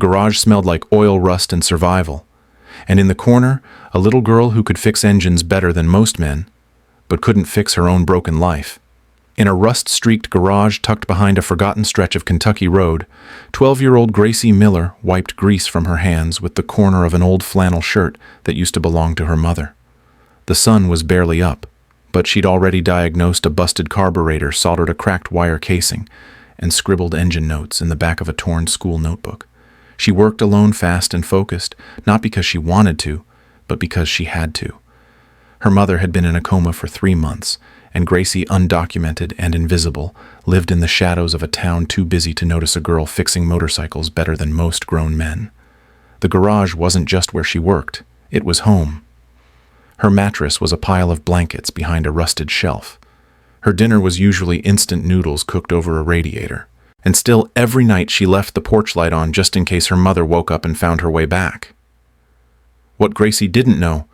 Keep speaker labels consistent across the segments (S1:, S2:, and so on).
S1: garage smelled like oil, rust, and survival. And in the corner, a little girl who could fix engines better than most men, but couldn't fix her own broken life. In a rust-streaked garage tucked behind a forgotten stretch of Kentucky road, 12-year-old Gracie Miller wiped grease from her hands with the corner of an old flannel shirt that used to belong to her mother. The sun was barely up, but she'd already diagnosed a busted carburetor, soldered a cracked wire casing, and scribbled engine notes in the back of a torn school notebook. She worked alone, fast and focused, not because she wanted to, but because she had to. Her mother had been in a coma for 3 months, and Gracie, undocumented and invisible, lived in the shadows of a town too busy to notice a girl fixing motorcycles better than most grown men. The garage wasn't just where she worked, it was home. Her mattress was a pile of blankets behind a rusted shelf. Her dinner was usually instant noodles cooked over a radiator. And still, every night she left the porch light on just in case her mother woke up and found her way back. What Gracie didn't know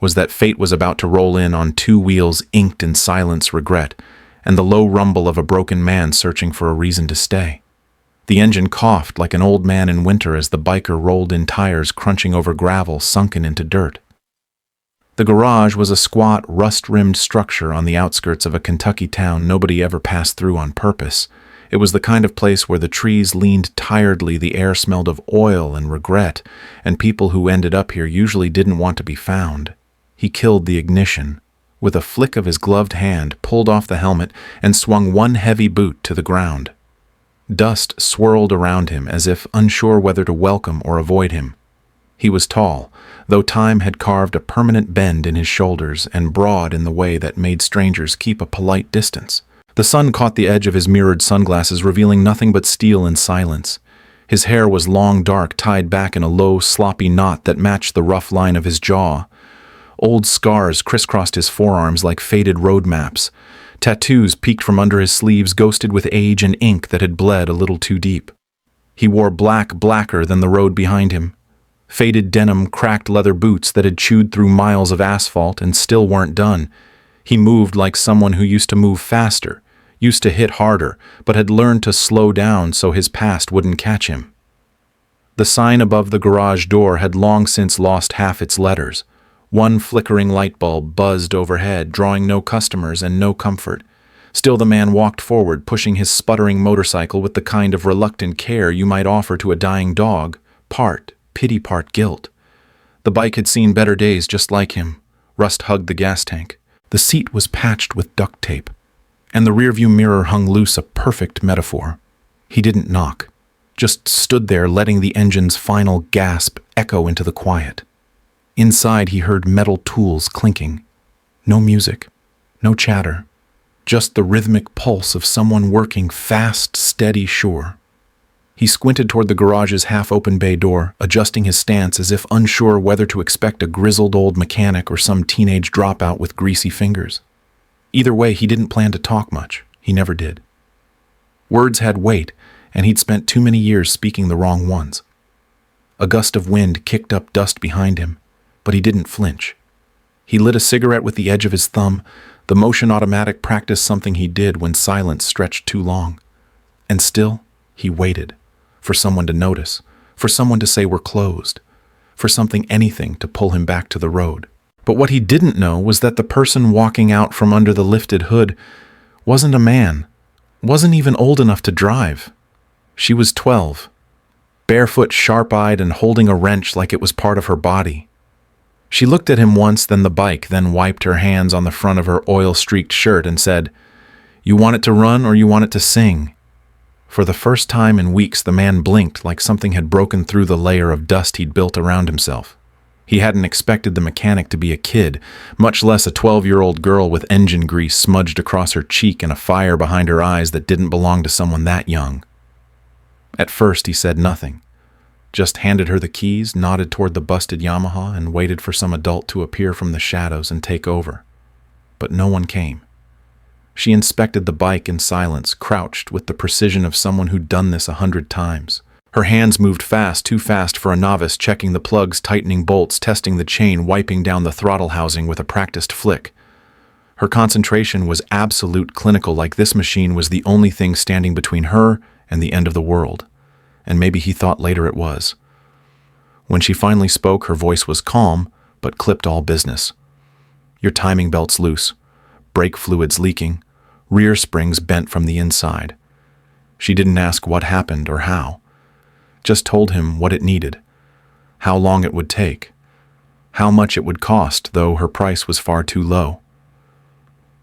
S1: was that fate was about to roll in on 2 wheels inked in silence, regret, and the low rumble of a broken man searching for a reason to stay. The engine coughed like an old man in winter as the biker rolled in, tires crunching over gravel sunken into dirt. The garage was a squat, rust-rimmed structure on the outskirts of a Kentucky town nobody ever passed through on purpose. It was the kind of place where the trees leaned tiredly, the air smelled of oil and regret, and people who ended up here usually didn't want to be found. He killed the ignition. With a flick of his gloved hand, pulled off the helmet, and swung one heavy boot to the ground. Dust swirled around him as if unsure whether to welcome or avoid him. He was tall, though time had carved a permanent bend in his shoulders, and broad in the way that made strangers keep a polite distance. The sun caught the edge of his mirrored sunglasses, revealing nothing but steel and silence. His hair was long, dark, tied back in a low, sloppy knot that matched the rough line of his jaw. Old scars crisscrossed his forearms like faded road maps. Tattoos peeked from under his sleeves, ghosted with age and ink that had bled a little too deep. He wore black, blacker than the road behind him. Faded denim, cracked leather boots that had chewed through miles of asphalt and still weren't done. He moved like someone who used to move faster, used to hit harder, but had learned to slow down so his past wouldn't catch him. The sign above the garage door had long since lost half its letters. One flickering light bulb buzzed overhead, drawing no customers and no comfort. Still the man walked forward, pushing his sputtering motorcycle with the kind of reluctant care you might offer to a dying dog, part pity, part guilt. The bike had seen better days just like him. Rust hugged the gas tank. The seat was patched with duct tape, and the rearview mirror hung loose, a perfect metaphor. He didn't knock, just stood there letting the engine's final gasp echo into the quiet. Inside he heard metal tools clinking. No music, no chatter, just the rhythmic pulse of someone working fast, steady, sure. He squinted toward the garage's half-open bay door, adjusting his stance as if unsure whether to expect a grizzled old mechanic or some teenage dropout with greasy fingers. Either way, he didn't plan to talk much. He never did. Words had weight, and he'd spent too many years speaking the wrong ones. A gust of wind kicked up dust behind him, but he didn't flinch. He lit a cigarette with the edge of his thumb, the motion automatic practice, something he did when silence stretched too long. And still, he waited. For someone to notice, for someone to say we're closed, for something, anything, to pull him back to the road. But what he didn't know was that the person walking out from under the lifted hood wasn't a man, wasn't even old enough to drive. She was 12, barefoot, sharp-eyed, and holding a wrench like it was part of her body. She looked at him once, then the bike, then wiped her hands on the front of her oil-streaked shirt and said, "You want it to run or you want it to sing?" For the first time in weeks, the man blinked like something had broken through the layer of dust he'd built around himself. He hadn't expected the mechanic to be a kid, much less a 12-year-old girl with engine grease smudged across her cheek and a fire behind her eyes that didn't belong to someone that young. At first, he said nothing, just handed her the keys, nodded toward the busted Yamaha, and waited for some adult to appear from the shadows and take over. But no one came. She inspected the bike in silence, crouched with the precision of someone who'd done this 100 times. Her hands moved fast, too fast for a novice, checking the plugs, tightening bolts, testing the chain, wiping down the throttle housing with a practiced flick. Her concentration was absolute, clinical, like this machine was the only thing standing between her and the end of the world. and maybe he thought later it was. When she finally spoke, her voice was calm, but clipped all business. Your timing belt's loose, brake fluid's leaking, rear springs bent from the inside. She didn't ask what happened or how, just told him what it needed, how long it would take, how much it would cost, though her price was far too low.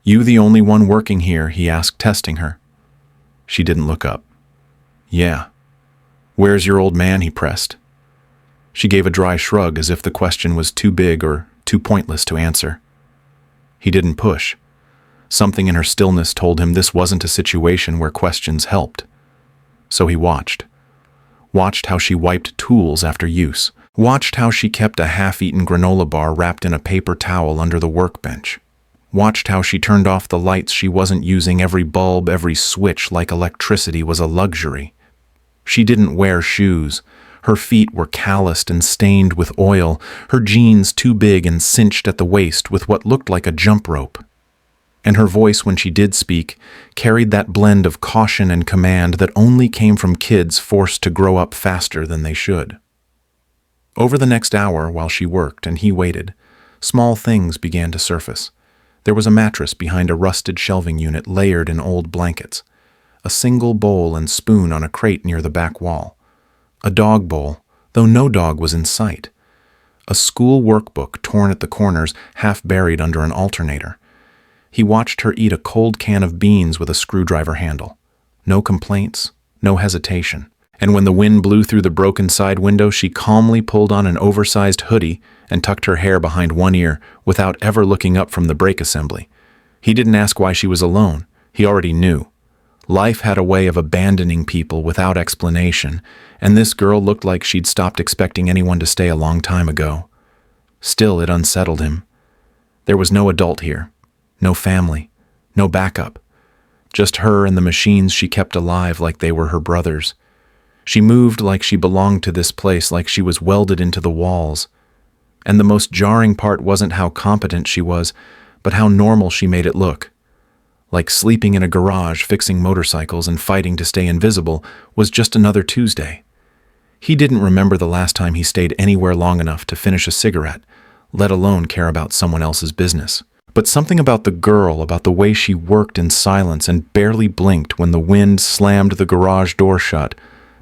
S1: You the only one working here, he asked, testing her. She didn't look up. Yeah. Where's your old man, he pressed. She gave a dry shrug as if the question was too big or too pointless to answer. He didn't push. Something in her stillness told him this wasn't a situation where questions helped. So he watched. Watched how she wiped tools after use. Watched how she kept a half-eaten granola bar wrapped in a paper towel under the workbench. Watched how she turned off the lights she wasn't using, every bulb, every switch, like electricity was a luxury. She didn't wear shoes. Her feet were calloused and stained with oil, her jeans too big and cinched at the waist with what looked like a jump rope. And her voice, when she did speak, carried that blend of caution and command that only came from kids forced to grow up faster than they should. Over the next hour, while she worked and he waited, small things began to surface. There was a mattress behind a rusted shelving unit layered in old blankets, a single bowl and spoon on a crate near the back wall, a dog bowl, though no dog was in sight, a school workbook torn at the corners, half buried under an alternator. He watched her eat a cold can of beans with a screwdriver handle. No complaints, no hesitation. And when the wind blew through the broken side window, she calmly pulled on an oversized hoodie and tucked her hair behind one ear without ever looking up from the brake assembly. He didn't ask why she was alone. He already knew. Life had a way of abandoning people without explanation, and this girl looked like she'd stopped expecting anyone to stay a long time ago. Still, it unsettled him. There was no adult here, no family, no backup. Just her and the machines she kept alive like they were her brothers. She moved like she belonged to this place, like she was welded into the walls. And the most jarring part wasn't how competent she was, but how normal she made it look. Like sleeping in a garage, fixing motorcycles, and fighting to stay invisible was just another Tuesday. He didn't remember the last time he stayed anywhere long enough to finish a cigarette, let alone care about someone else's business. But something about the girl, about the way she worked in silence and barely blinked when the wind slammed the garage door shut,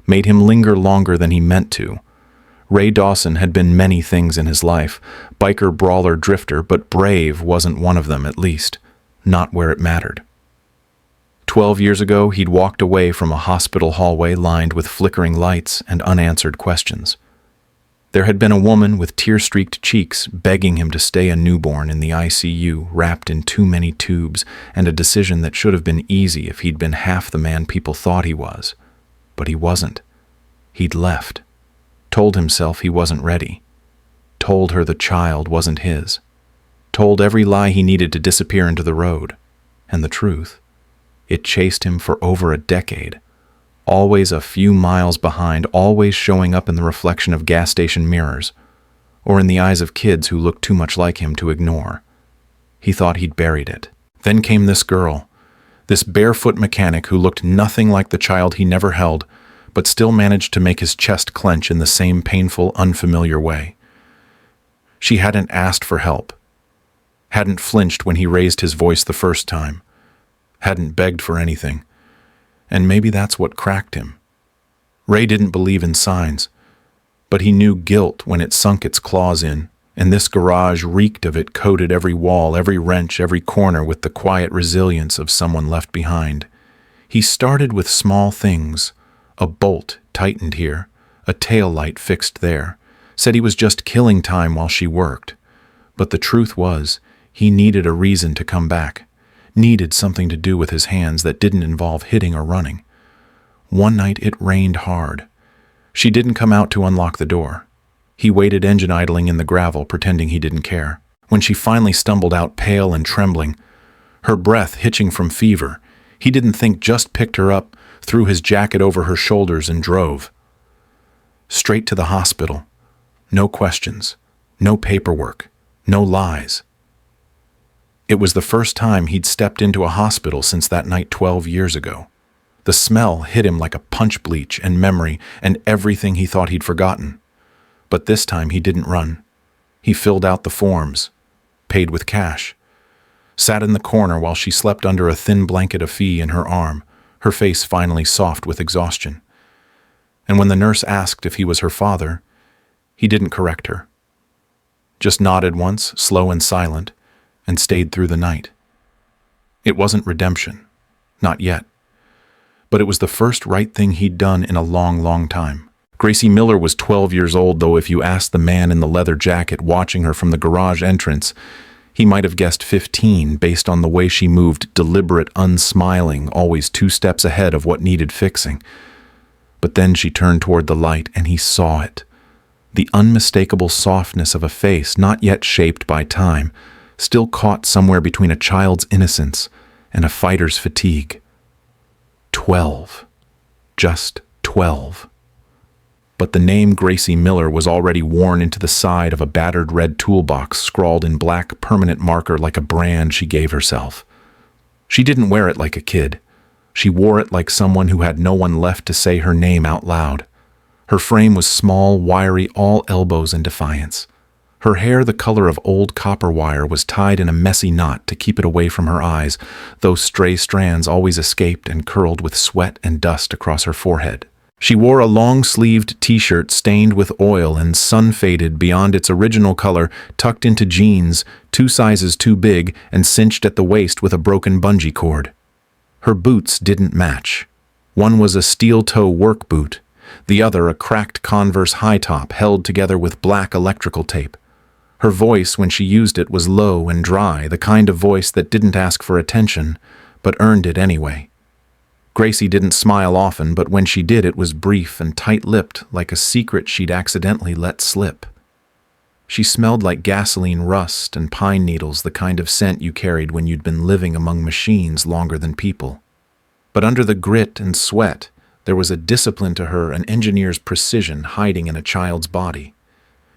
S1: made him linger longer than he meant to. Ray Dawson had been many things in his life, biker, brawler, drifter, but brave wasn't one of them, at least. Not where it mattered. 12 years ago, he'd walked away from a hospital hallway lined with flickering lights and unanswered questions. There had been a woman with tear-streaked cheeks begging him to stay a newborn in the ICU, wrapped in too many tubes, and a decision that should have been easy if he'd been half the man people thought he was. But he wasn't. He'd left. Told himself he wasn't ready. Told her the child wasn't his. Told every lie he needed to disappear into the road. And the truth. It chased him for over a decade. Always a few miles behind, always showing up in the reflection of gas station mirrors, or in the eyes of kids who looked too much like him to ignore. He thought he'd buried it. Then came this girl. This barefoot mechanic who looked nothing like the child he never held, but still managed to make his chest clench in the same painful, unfamiliar way. She hadn't asked for help, hadn't flinched when he raised his voice the first time, hadn't begged for anything, and maybe that's what cracked him. Ray didn't believe in signs, but he knew guilt when it sunk its claws in, and this garage reeked of it, coated every wall, every wrench, every corner with the quiet resilience of someone left behind. He started with small things. A bolt tightened here, a tail light fixed there. Said he was just killing time while she worked. But the truth was, he needed a reason to come back. Needed something to do with his hands that didn't involve hitting or running. One night it rained hard. She didn't come out to unlock the door. He waited engine idling in the gravel, pretending he didn't care. When she finally stumbled out, pale and trembling, her breath hitching from fever, he didn't think, just picked her up, threw his jacket over her shoulders and drove. Straight to the hospital. No questions, no paperwork, no lies. It was the first time he'd stepped into a hospital since that night 12 years ago. The smell hit him like a punch bleach and memory and everything he thought he'd forgotten. But this time he didn't run. He filled out the forms, paid with cash, sat in the corner while she slept under a thin blanket of fee in her arm, her face finally soft with exhaustion. And when the nurse asked if he was her father, he didn't correct her. Just nodded once, slow and silent, and stayed through the night. It wasn't redemption. Not yet. But it was the first right thing he'd done in a long, long time. Gracie Miller was 12 years old, though if you asked the man in the leather jacket watching her from the garage entrance, he might have guessed 15 based on the way she moved, deliberate, unsmiling, always 2 steps ahead of what needed fixing. But then she turned toward the light and he saw it. The unmistakable softness of a face not yet shaped by time, still caught somewhere between a child's innocence and a fighter's fatigue. 12. Just 12. But the name Gracie Miller was already worn into the side of a battered red toolbox scrawled in black permanent marker like a brand she gave herself. She didn't wear it like a kid. She wore it like someone who had no one left to say her name out loud. Her frame was small, wiry, all elbows and defiance. Her hair, the color of old copper wire, was tied in a messy knot to keep it away from her eyes, though stray strands always escaped and curled with sweat and dust across her forehead. She wore a long-sleeved t-shirt stained with oil and sun-faded beyond its original color, tucked into jeans, 2 sizes too big and cinched at the waist with a broken bungee cord. Her boots didn't match. One was a steel-toe work boot, the other a cracked Converse high-top held together with black electrical tape. Her voice, when she used it, was low and dry, the kind of voice that didn't ask for attention, but earned it anyway. Gracie didn't smile often, but when she did, it was brief and tight-lipped, like a secret she'd accidentally let slip. She smelled like gasoline rust and pine needles, the kind of scent you carried when you'd been living among machines longer than people. But under the grit and sweat, there was a discipline to her, an engineer's precision hiding in a child's body.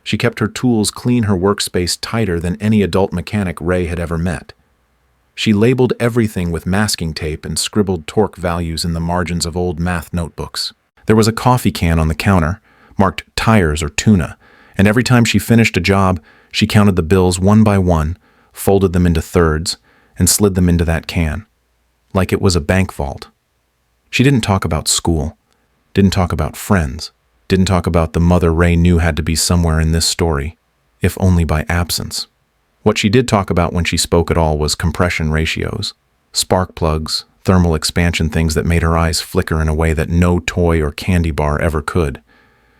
S1: She kept her tools clean, her workspace tighter than any adult mechanic Ray had ever met. She labeled everything with masking tape and scribbled torque values in the margins of old math notebooks. There was a coffee can on the counter, marked tires or tuna, and every time she finished a job, she counted the bills one by one, folded them into thirds, and slid them into that can, like it was a bank vault. She didn't talk about school, didn't talk about friends, didn't talk about the mother Ray knew had to be somewhere in this story, if only by absence. What she did talk about when she spoke at all was compression ratios, spark plugs, thermal expansion, things that made her eyes flicker in a way that no toy or candy bar ever could.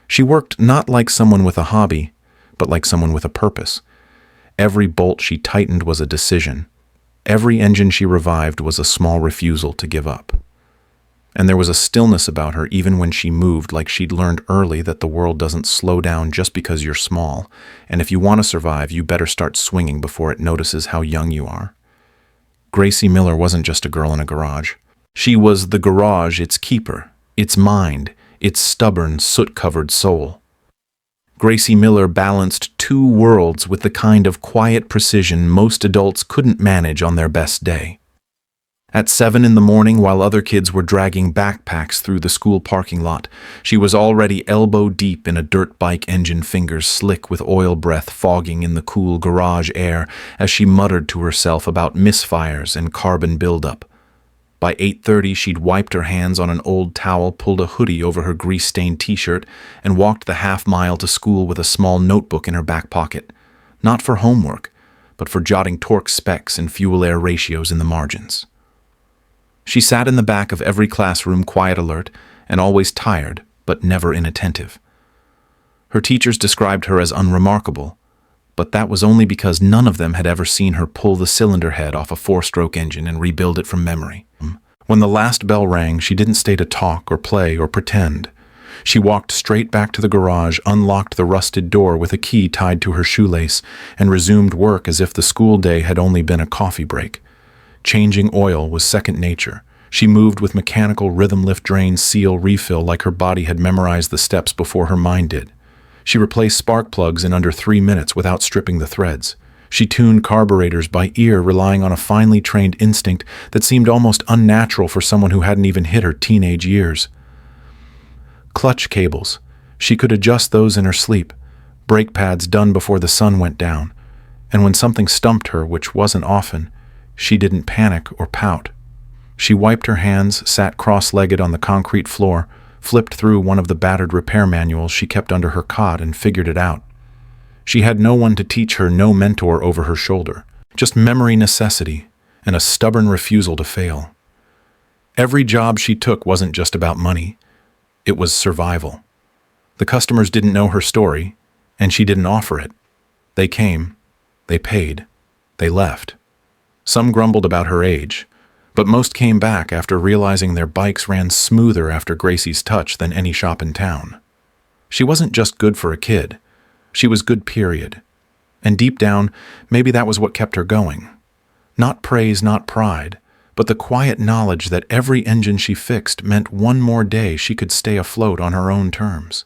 S1: She worked not like someone with a hobby, but like someone with a purpose. Every bolt she tightened was a decision. Every engine she revived was a small refusal to give up. And there was a stillness about her even when she moved, like she'd learned early that the world doesn't slow down just because you're small, and if you want to survive, you better start swinging before it notices how young you are. Gracie Miller wasn't just a girl in a garage. She was the garage, its keeper, its mind, its stubborn, soot-covered soul. Gracie Miller balanced 2 worlds with the kind of quiet precision most adults couldn't manage on their best day. At 7 in the morning, while other kids were dragging backpacks through the school parking lot, she was already elbow-deep in a dirt bike engine, fingers slick with oil breath fogging in the cool garage air as she muttered to herself about misfires and carbon buildup. By 8:30, she'd wiped her hands on an old towel, pulled a hoodie over her grease-stained t-shirt, and walked the half-mile to school with a small notebook in her back pocket. Not for homework, but for jotting torque specs and fuel-air ratios in the margins. She sat in the back of every classroom, quiet alert, and always tired, but never inattentive. Her teachers described her as unremarkable, but that was only because none of them had ever seen her pull the cylinder head off a 4-stroke engine and rebuild it from memory. When the last bell rang, she didn't stay to talk or play or pretend. She walked straight back to the garage, unlocked the rusted door with a key tied to her shoelace, and resumed work as if the school day had only been a coffee break. Changing oil was second nature. She moved with mechanical rhythm, lift, drain, seal, refill, like her body had memorized the steps before her mind did. She replaced spark plugs in under 3 minutes without stripping the threads. She tuned carburetors by ear, relying on a finely trained instinct that seemed almost unnatural for someone who hadn't even hit her teenage years. Clutch cables. She could adjust those in her sleep. Brake pads done before the sun went down. And when something stumped her, which wasn't often, she didn't panic or pout. She wiped her hands, sat cross-legged on the concrete floor, flipped through one of the battered repair manuals she kept under her cot and figured it out. She had no one to teach her, no mentor over her shoulder, just memory necessity and a stubborn refusal to fail. Every job she took wasn't just about money. It was survival. The customers didn't know her story, and she didn't offer it. They came, they paid, they left. Some grumbled about her age, but most came back after realizing their bikes ran smoother after Gracie's touch than any shop in town. She wasn't just good for a kid. She was good, period. And deep down, maybe that was what kept her going. Not praise, not pride, but the quiet knowledge that every engine she fixed meant one more day she could stay afloat on her own terms.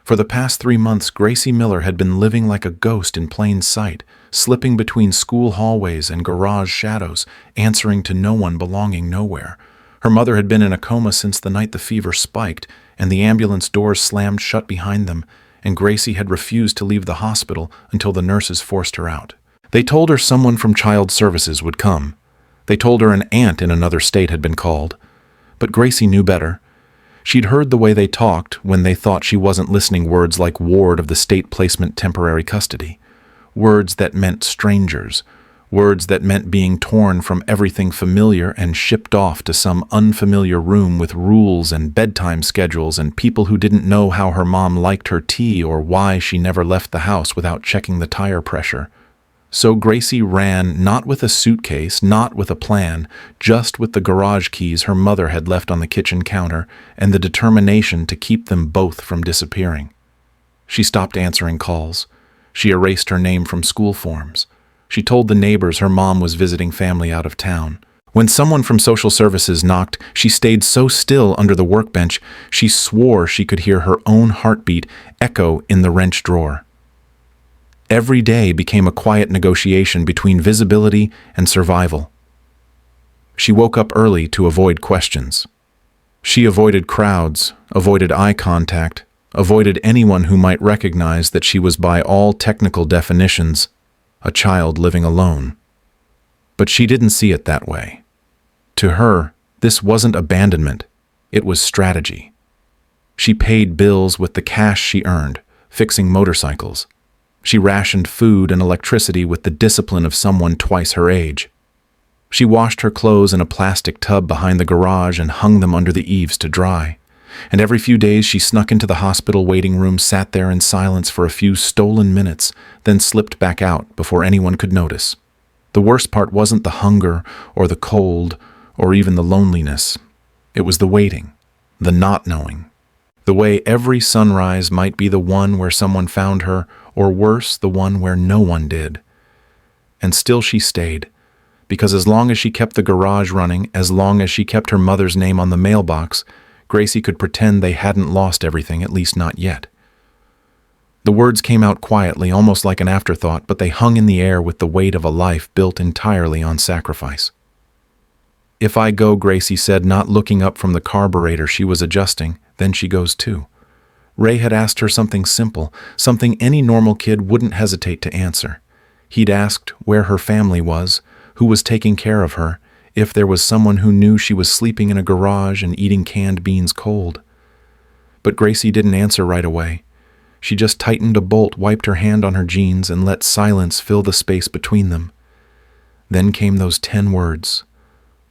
S1: For the past 3 months, Gracie Miller had been living like a ghost in plain sight, slipping between school hallways and garage shadows, answering to no one, belonging nowhere. Her mother had been in a coma since the night the fever spiked, and the ambulance doors slammed shut behind them, and Gracie had refused to leave the hospital until the nurses forced her out. They told her someone from Child Services would come. They told her an aunt in another state had been called. But Gracie knew better. She'd heard the way they talked when they thought she wasn't listening, words like ward of the state placement temporary custody. Words that meant strangers. Words that meant being torn from everything familiar and shipped off to some unfamiliar room with rules and bedtime schedules and people who didn't know how her mom liked her tea or why she never left the house without checking the tire pressure. So Gracie ran, not with a suitcase, not with a plan, just with the garage keys her mother had left on the kitchen counter and the determination to keep them both from disappearing. She stopped answering calls. She erased her name from school forms. She told the neighbors her mom was visiting family out of town. When someone from social services knocked, she stayed so still under the workbench she swore she could hear her own heartbeat echo in the wrench drawer. Every day became a quiet negotiation between visibility and survival. She woke up early to avoid questions. She avoided crowds, avoided eye contact, avoided anyone who might recognize that she was, by all technical definitions, a child living alone. But she didn't see it that way. To her, this wasn't abandonment, it was strategy. She paid bills with the cash she earned, fixing motorcycles. She rationed food and electricity with the discipline of someone twice her age. She washed her clothes in a plastic tub behind the garage and hung them under the eaves to dry. And every few days she snuck into the hospital waiting room, sat there in silence for a few stolen minutes, then slipped back out before anyone could notice. The worst part wasn't the hunger or the cold or even the loneliness. It was the waiting, the not knowing. The way every sunrise might be the one where someone found her, or worse, the one where no one did. And still she stayed, because as long as she kept the garage running, as long as she kept her mother's name on the mailbox, Gracie could pretend they hadn't lost everything, at least not yet. The words came out quietly, almost like an afterthought, but they hung in the air with the weight of a life built entirely on sacrifice. "If I go," Gracie said, not looking up from the carburetor she was adjusting, "then she goes too." Ray had asked her something simple, something any normal kid wouldn't hesitate to answer. He'd asked where her family was, who was taking care of her, if there was someone who knew she was sleeping in a garage and eating canned beans cold. But Gracie didn't answer right away. She just tightened a bolt, wiped her hand on her jeans, and let silence fill the space between them. Then came those 10 words.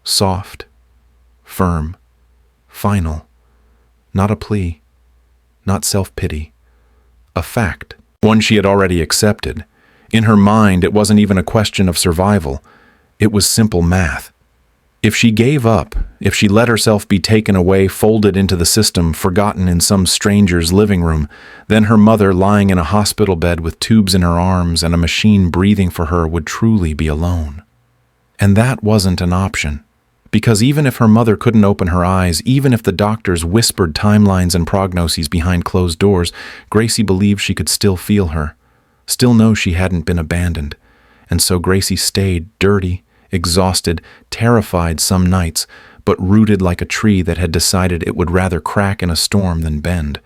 S1: Soft, firm, final. Not a plea, not self-pity. A fact, one she had already accepted. In her mind, it wasn't even a question of survival. It was simple math. If she gave up, if she let herself be taken away, folded into the system, forgotten in some stranger's living room, then her mother, lying in a hospital bed with tubes in her arms and a machine breathing for her, would truly be alone. And that wasn't an option. Because even if her mother couldn't open her eyes, even if the doctors whispered timelines and prognoses behind closed doors, Gracie believed she could still feel her, still know she hadn't been abandoned. And so Gracie stayed, dirty, exhausted, terrified some nights, but rooted like a tree that had decided it would rather crack in a storm than bend.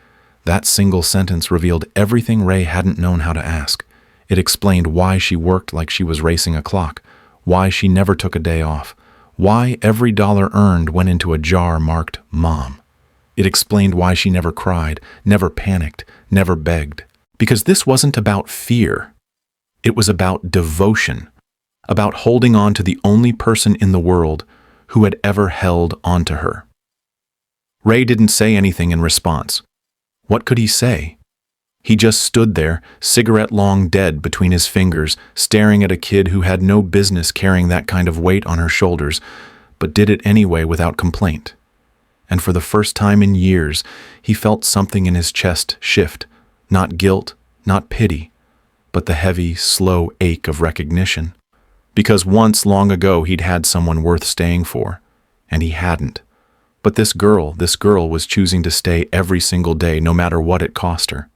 S1: That single sentence revealed everything Ray hadn't known how to ask. It explained why she worked like she was racing a clock, why she never took a day off, why every dollar earned went into a jar marked Mom. It explained why she never cried, never panicked, never begged. Because this wasn't about fear. It was about devotion, about holding on to the only person in the world who had ever held onto her. Ray didn't say anything in response. What could he say? He just stood there, cigarette long dead between his fingers, staring at a kid who had no business carrying that kind of weight on her shoulders, but did it anyway without complaint. And for the first time in years, he felt something in his chest shift, not guilt, not pity, but the heavy, slow ache of recognition. Because once, long ago, he'd had someone worth staying for, and he hadn't. But this girl was choosing to stay every single day, no matter what it cost her.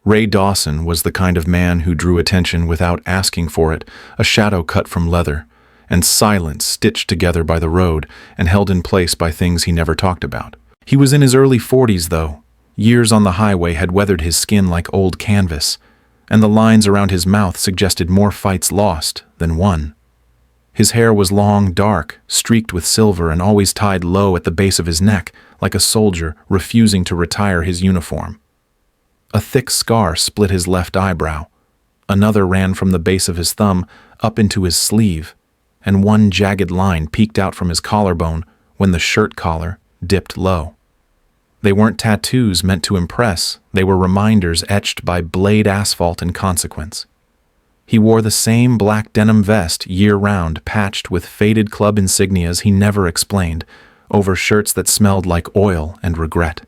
S1: Ray Dawson was the kind of man who drew attention without asking for it, a shadow cut from leather, and silence stitched together by the road and held in place by things he never talked about. He was in his early 40s, though. Years on the highway had weathered his skin like old canvas, and the lines around his mouth suggested more fights lost than won. His hair was long, dark, streaked with silver, and always tied low at the base of his neck, like a soldier refusing to retire his uniform. A thick scar split his left eyebrow. Another ran from the base of his thumb up into his sleeve, and one jagged line peeked out from his collarbone when the shirt collar dipped low. They weren't tattoos meant to impress, they were reminders etched by blade asphalt and consequence. He wore the same black denim vest year-round, patched with faded club insignias he never explained, over shirts that smelled like oil and regret.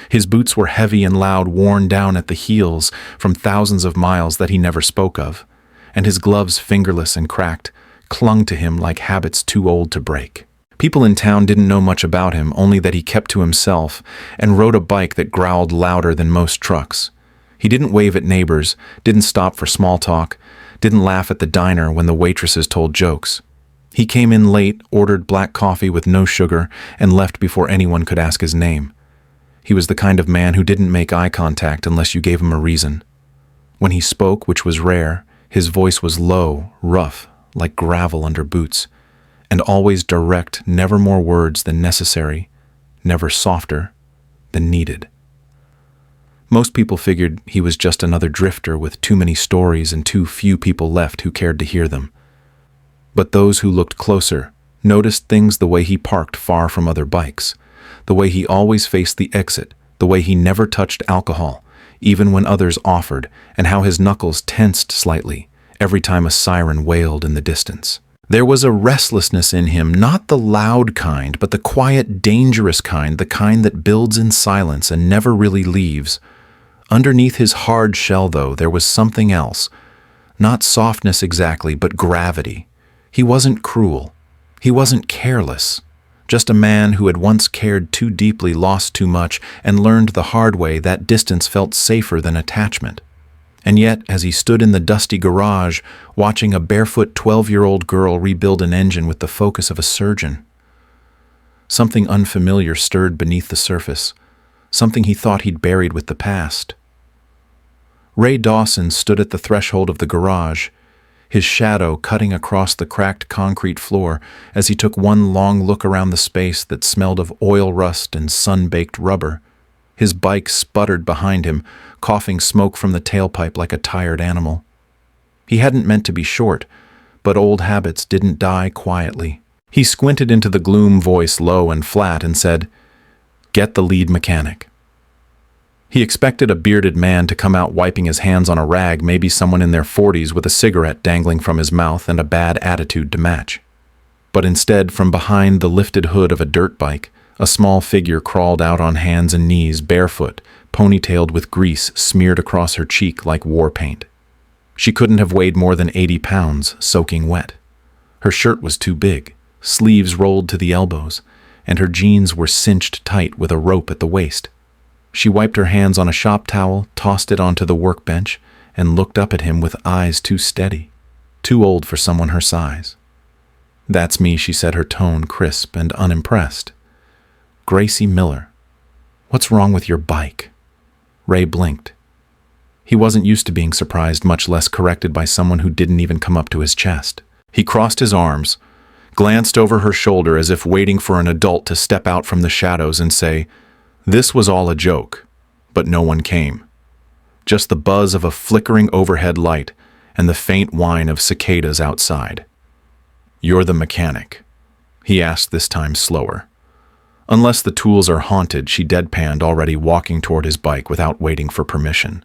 S1: His boots were heavy and loud, worn down at the heels from thousands of miles that he never spoke of, and his gloves, fingerless and cracked, clung to him like habits too old to break. People in town didn't know much about him, only that he kept to himself and rode a bike that growled louder than most trucks. He didn't wave at neighbors, didn't stop for small talk, didn't laugh at the diner when the waitresses told jokes. He came in late, ordered black coffee with no sugar, and left before anyone could ask his name. He was the kind of man who didn't make eye contact unless you gave him a reason. When he spoke, which was rare, his voice was low, rough, like gravel under boots, and always direct, never more words than necessary, never softer than needed. Most people figured he was just another drifter with too many stories and too few people left who cared to hear them. But those who looked closer noticed things: the way he parked far from other bikes, the way he always faced the exit, the way he never touched alcohol, even when others offered, and how his knuckles tensed slightly every time a siren wailed in the distance. There was a restlessness in him, not the loud kind, but the quiet, dangerous kind, the kind that builds in silence and never really leaves. Underneath his hard shell, though, there was something else. Not softness exactly, but gravity. He wasn't cruel. He wasn't careless. Just a man who had once cared too deeply, lost too much, and learned the hard way that distance felt safer than attachment. And yet, as he stood in the dusty garage, watching a barefoot 12-year-old girl rebuild an engine with the focus of a surgeon, something unfamiliar stirred beneath the surface, something he thought he'd buried with the past. Ray Dawson stood at the threshold of the garage, his shadow cutting across the cracked concrete floor as he took one long look around the space that smelled of oil rust and sun-baked rubber. His bike sputtered behind him, coughing smoke from the tailpipe like a tired animal. He hadn't meant to be short, but old habits didn't die quietly. He squinted into the gloom, voice low and flat, and said, "Get the lead mechanic." He expected a bearded man to come out wiping his hands on a rag, maybe someone in their 40s with a cigarette dangling from his mouth and a bad attitude to match. But instead, from behind the lifted hood of a dirt bike, a small figure crawled out on hands and knees, barefoot, ponytailed with grease smeared across her cheek like war paint. She couldn't have weighed more than 80 pounds, soaking wet. Her shirt was too big, sleeves rolled to the elbows, and her jeans were cinched tight with a rope at the waist. She wiped her hands on a shop towel, tossed it onto the workbench, and looked up at him with eyes too steady. too old for someone her size. "That's me," she said, her tone crisp and unimpressed. "Gracie Miller. What's wrong with your bike?" Ray blinked. He wasn't used to being surprised, much less corrected by someone who didn't even come up to his chest. He crossed his arms, glanced over her shoulder as if waiting for an adult to step out from the shadows and say, "This was all a joke," but no one came. Just the buzz of a flickering overhead light and the faint whine of cicadas outside. "You're the mechanic?" he asked, this time slower. Unless the tools are haunted, she deadpanned, already walking toward his bike without waiting for permission.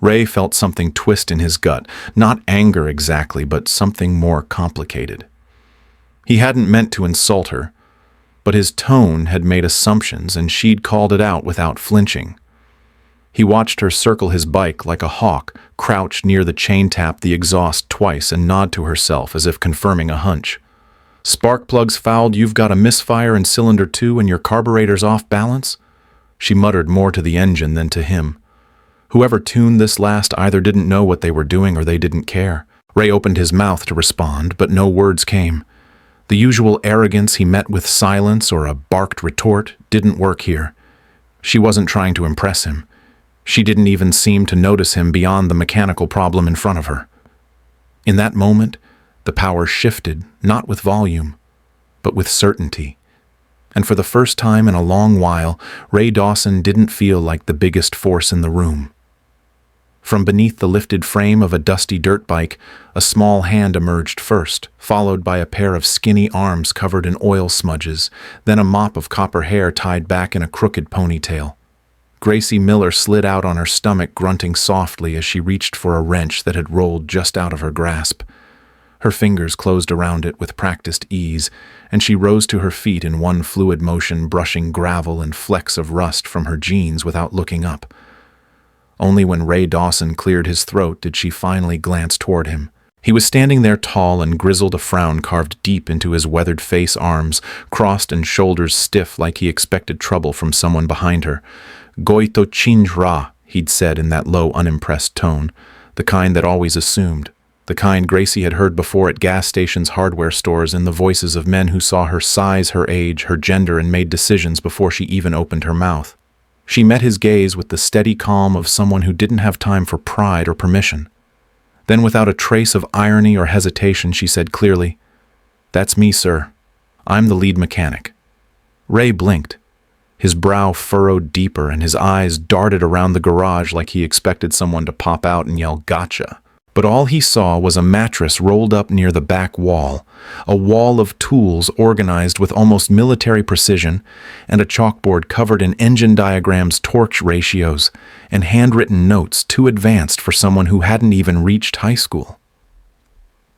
S1: Ray felt something twist in his gut, not anger exactly, but something more complicated. He hadn't meant to insult her, but his tone had made assumptions and she'd called it out without flinching. He watched her circle his bike like a hawk, crouch near the chain, tap the exhaust twice and nod to herself as if confirming a hunch. "Spark plugs fouled, you've got a misfire in cylinder 2 and your carburetor's off balance?" She muttered more to the engine than to him. Whoever tuned this last either didn't know what they were doing or they didn't care. Ray opened his mouth to respond, but no words came. The usual arrogance he met with silence or a barked retort didn't work here. She wasn't trying to impress him. She didn't even seem to notice him beyond the mechanical problem in front of her. In that moment, the power shifted, not with volume, but with certainty. And for the first time in a long while, Ray Dawson didn't feel like the biggest force in the room. From beneath the lifted frame of a dusty dirt bike, a small hand emerged first, followed by a pair of skinny arms covered in oil smudges, then a mop of copper hair tied back in a crooked ponytail. Gracie Miller slid out on her stomach, grunting softly as she reached for a wrench that had rolled just out of her grasp. Her fingers closed around it with practiced ease, and she rose to her feet in one fluid motion, brushing gravel and flecks of rust from her jeans without looking up. Only when Ray Dawson cleared his throat did she finally glance toward him. He was standing there tall and grizzled, a frown carved deep into his weathered face, arms crossed and shoulders stiff like he expected trouble from someone behind her. "Goito chinjra," he'd said in that low, unimpressed tone, the kind that always assumed, the kind Gracie had heard before at gas stations, hardware stores, in the voices of men who saw her size, her age, her gender, and made decisions before she even opened her mouth. She met his gaze with the steady calm of someone who didn't have time for pride or permission. Then, without a trace of irony or hesitation, she said clearly, "That's me, sir. I'm the lead mechanic." Ray blinked. His brow furrowed deeper and his eyes darted around the garage like he expected someone to pop out and yell, "Gotcha." But all he saw was a mattress rolled up near the back wall, a wall of tools organized with almost military precision, and a chalkboard covered in engine diagrams, torque ratios, and handwritten notes too advanced for someone who hadn't even reached high school.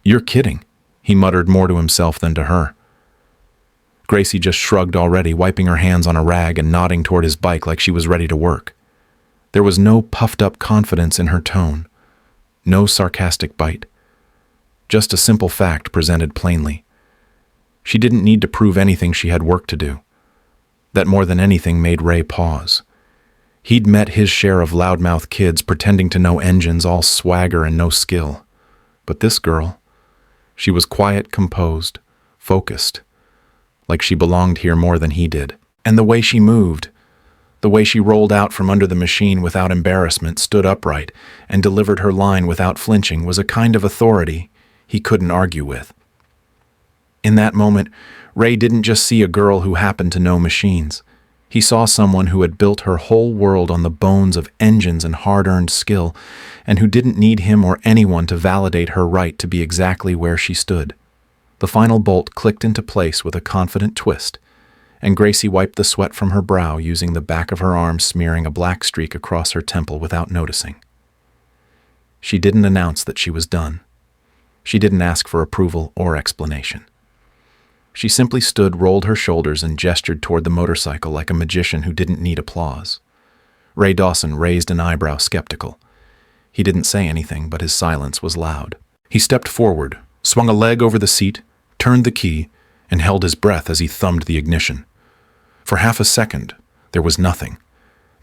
S1: "You're kidding," he muttered more to himself than to her. Gracie just shrugged already, wiping her hands on a rag and nodding toward his bike like she was ready to work. There was no puffed-up confidence in her tone. No sarcastic bite. Just a simple fact presented plainly. She didn't need to prove anything, she had work to do. That more than anything made Ray pause. He'd met his share of loudmouth kids pretending to know engines, all swagger and no skill. But this girl, she was quiet, composed, focused, like she belonged here more than he did. And the way she moved, the way she rolled out from under the machine without embarrassment, stood upright, and delivered her line without flinching, was a kind of authority he couldn't argue with. In that moment, Ray didn't just see a girl who happened to know machines. He saw someone who had built her whole world on the bones of engines and hard-earned skill, and who didn't need him or anyone to validate her right to be exactly where she stood. The final bolt clicked into place with a confident twist, and Gracie wiped the sweat from her brow, using the back of her arm smearing a black streak across her temple without noticing. She didn't announce that she was done. She didn't ask for approval or explanation. She simply stood, rolled her shoulders, and gestured toward the motorcycle like a magician who didn't need applause. Ray Dawson raised an eyebrow, skeptical. He didn't say anything, but his silence was loud. He stepped forward, swung a leg over the seat, turned the key, and held his breath as he thumbed the ignition. For half a second, there was nothing.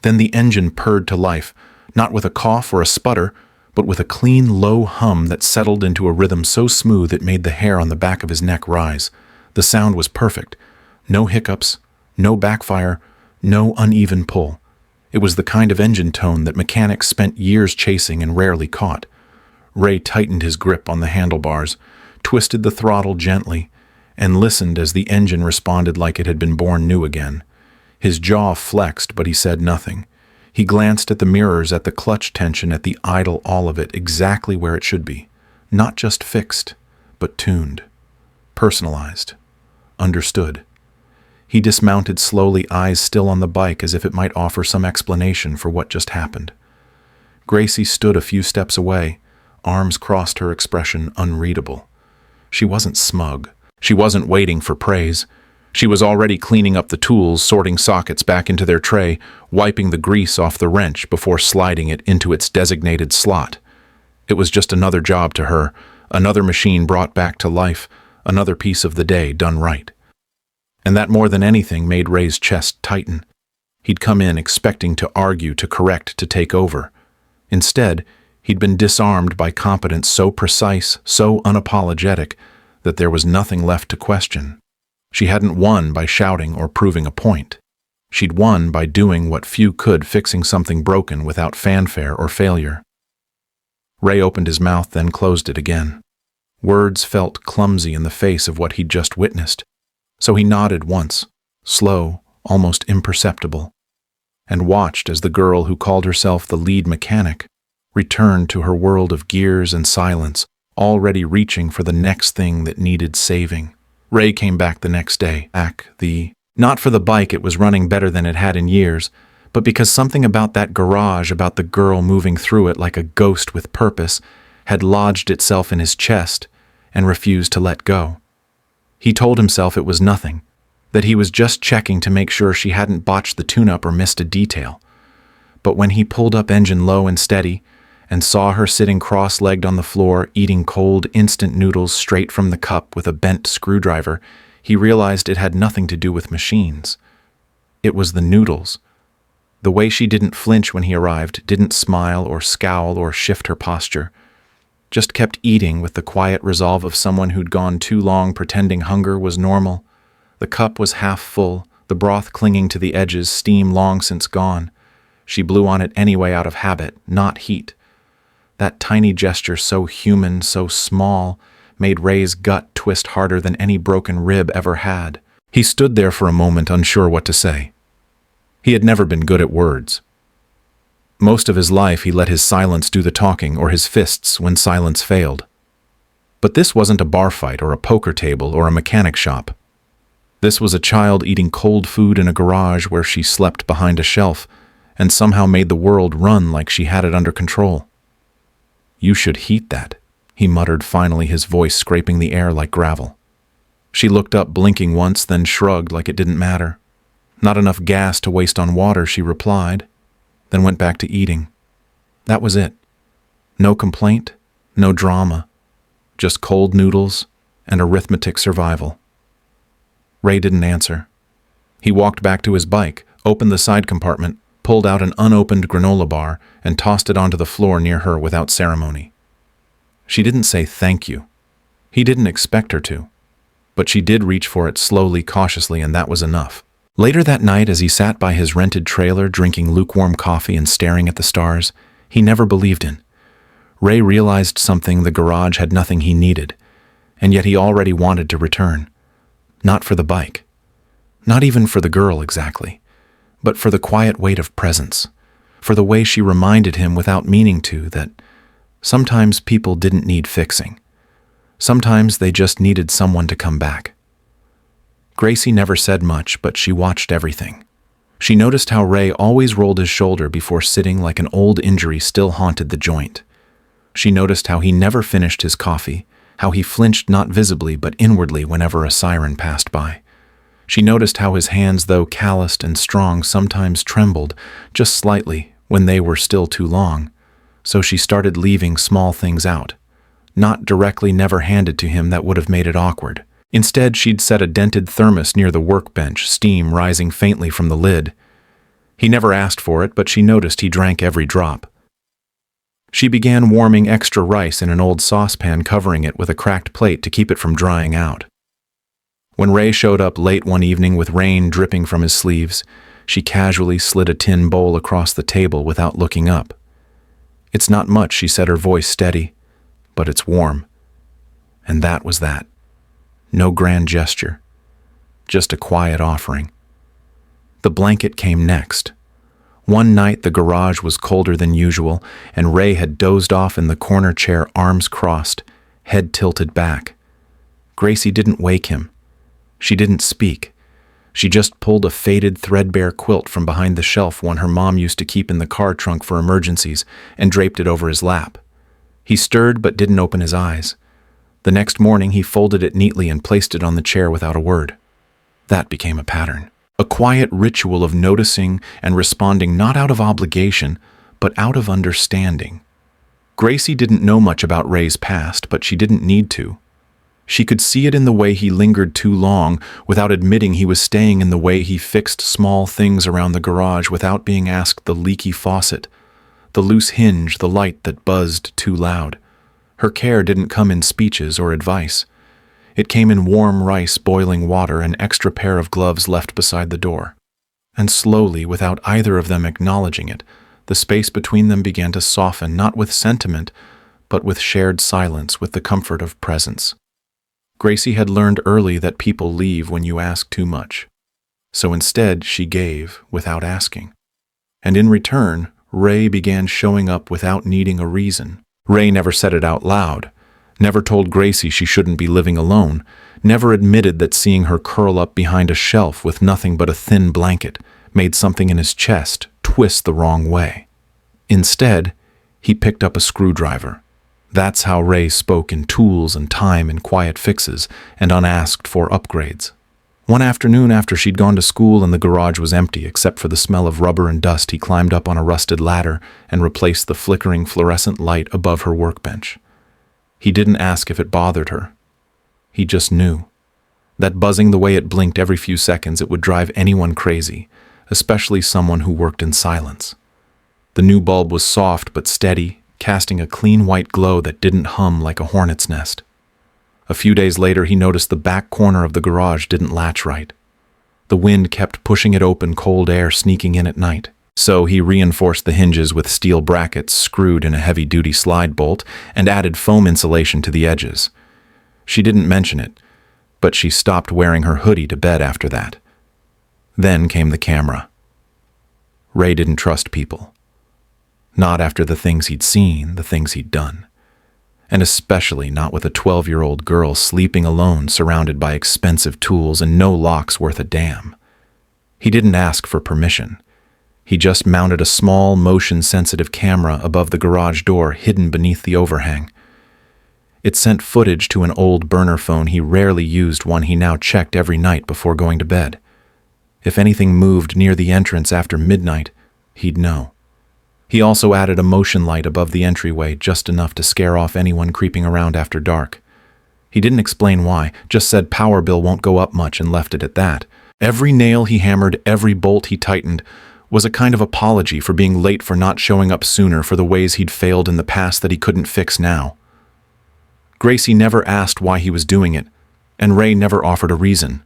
S1: Then the engine purred to life, not with a cough or a sputter, but with a clean, low hum that settled into a rhythm so smooth it made the hair on the back of his neck rise. The sound was perfect. No hiccups, no backfire, no uneven pull. It was the kind of engine tone that mechanics spent years chasing and rarely caught. Ray tightened his grip on the handlebars, twisted the throttle gently, and listened as the engine responded like it had been born new again. His jaw flexed, but he said nothing. He glanced at the mirrors, at the clutch tension, at the idle, all of it exactly where it should be. Not just fixed, but tuned, personalized, understood. He dismounted slowly, eyes still on the bike as if it might offer some explanation for what just happened. Gracie stood a few steps away, arms crossed, her expression unreadable. She wasn't smug. She wasn't waiting for praise. She was already cleaning up the tools, sorting sockets back into their tray, wiping the grease off the wrench before sliding it into its designated slot. It was just another job to her, another machine brought back to life, another piece of the day done right. And that more than anything made Ray's chest tighten. He'd come in expecting to argue, to correct, to take over. Instead, he'd been disarmed by competence so precise, so unapologetic, that there was nothing left to question. She hadn't won by shouting or proving a point. She'd won by doing what few could, fixing something broken without fanfare or failure. Ray opened his mouth, then closed it again. Words felt clumsy in the face of what he'd just witnessed, so he nodded once, slow, almost imperceptible, and watched as the girl who called herself the lead mechanic returned to her world of gears and silence, already reaching for the next thing that needed saving. Ray came back the next day, not for the bike, it was running better than it had in years, but because something about that garage, about the girl moving through it like a ghost with purpose, had lodged itself in his chest and refused to let go. He told himself it was nothing, that he was just checking to make sure she hadn't botched the tune-up or missed a detail. But when he pulled up engine low and steady, and saw her sitting cross-legged on the floor, eating cold, instant noodles straight from the cup with a bent screwdriver, he realized it had nothing to do with machines. It was the noodles. The way she didn't flinch when he arrived, didn't smile or scowl or shift her posture, just kept eating with the quiet resolve of someone who'd gone too long pretending hunger was normal. The cup was half full, the broth clinging to the edges, steam long since gone. She blew on it anyway out of habit, not heat. That tiny gesture, so human, so small, made Ray's gut twist harder than any broken rib ever had. He stood there for a moment, unsure what to say. He had never been good at words. Most of his life he let his silence do the talking, or his fists when silence failed. But this wasn't a bar fight or a poker table or a mechanic shop. This was a child eating cold food in a garage where she slept behind a shelf and somehow made the world run like she had it under control. "You should heat that," he muttered finally, his voice scraping the air like gravel. She looked up, blinking once, then shrugged like it didn't matter. "Not enough gas to waste on water," she replied, then went back to eating. That was it. No complaint, no drama, just cold noodles and arithmetic survival. Ray didn't answer. He walked back to his bike, opened the side compartment, pulled out an unopened granola bar, and tossed it onto the floor near her without ceremony. She didn't say thank you. He didn't expect her to. But she did reach for it slowly, cautiously, and that was enough. Later that night, as he sat by his rented trailer drinking lukewarm coffee and staring at the stars, he never believed in. Ray realized something: the garage had nothing he needed, and yet he already wanted to return. Not for the bike. Not even for the girl exactly, but for the quiet weight of presence, for the way she reminded him without meaning to that sometimes people didn't need fixing. Sometimes they just needed someone to come back. Gracie never said much, but she watched everything. She noticed how Ray always rolled his shoulder before sitting, like an old injury still haunted the joint. She noticed how he never finished his coffee, how he flinched not visibly but inwardly whenever a siren passed by. She noticed how his hands, though calloused and strong, sometimes trembled, just slightly, when they were still too long. So she started leaving small things out. Not directly, never handed to him, that would have made it awkward. Instead, she'd set a dented thermos near the workbench, steam rising faintly from the lid. He never asked for it, but she noticed he drank every drop. She began warming extra rice in an old saucepan, covering it with a cracked plate to keep it from drying out. When Ray showed up late one evening with rain dripping from his sleeves, she casually slid a tin bowl across the table without looking up. "It's not much," she said, her voice steady, "but it's warm." And that was that. No grand gesture, just a quiet offering. The blanket came next. One night the garage was colder than usual, and Ray had dozed off in the corner chair, arms crossed, head tilted back. Gracie didn't wake him. She didn't speak. She just pulled a faded, threadbare quilt from behind the shelf one her mom used to keep in the car trunk for emergencies and draped it over his lap. He stirred but didn't open his eyes. The next morning he folded it neatly and placed it on the chair without a word. That became a pattern. A quiet ritual of noticing and responding not out of obligation, but out of understanding. Gracie didn't know much about Ray's past, but she didn't need to. She could see it in the way he lingered too long without admitting he was staying, in the way he fixed small things around the garage without being asked, the leaky faucet, the loose hinge, the light that buzzed too loud. Her care didn't come in speeches or advice. It came in warm rice, boiling water, an extra pair of gloves left beside the door. And slowly, without either of them acknowledging it, the space between them began to soften, not with sentiment, but with shared silence, with the comfort of presence. Gracie had learned early that people leave when you ask too much. So instead, she gave without asking. And in return, Ray began showing up without needing a reason. Ray never said it out loud, never told Gracie she shouldn't be living alone, never admitted that seeing her curl up behind a shelf with nothing but a thin blanket made something in his chest twist the wrong way. Instead, he picked up a screwdriver. That's how Ray spoke, in tools and time and quiet fixes and unasked for upgrades. One afternoon after she'd gone to school and the garage was empty except for the smell of rubber and dust, he climbed up on a rusted ladder and replaced the flickering fluorescent light above her workbench. He didn't ask if it bothered her. He just knew. That buzzing the way it blinked every few seconds, it would drive anyone crazy, especially someone who worked in silence. The new bulb was soft but steady, casting a clean white glow that didn't hum like a hornet's nest. A few days later, he noticed the back corner of the garage didn't latch right. The wind kept pushing it open, cold air sneaking in at night. So he reinforced the hinges with steel brackets screwed in a heavy-duty slide bolt and added foam insulation to the edges. She didn't mention it, but she stopped wearing her hoodie to bed after that. Then came the camera. Ray didn't trust people. Not after the things he'd seen, the things he'd done. And especially not with a 12-year-old girl sleeping alone, surrounded by expensive tools and no locks worth a damn. He didn't ask for permission. He just mounted a small, motion-sensitive camera above the garage door, hidden beneath the overhang. It sent footage to an old burner phone he rarely used, one he now checked every night before going to bed. If anything moved near the entrance after midnight, he'd know. He also added a motion light above the entryway, just enough to scare off anyone creeping around after dark. He didn't explain why, just said power bill won't go up much and left it at that. Every nail he hammered, every bolt he tightened, was a kind of apology for being late, for not showing up sooner, for the ways he'd failed in the past that he couldn't fix now. Gracie never asked why he was doing it, and Ray never offered a reason.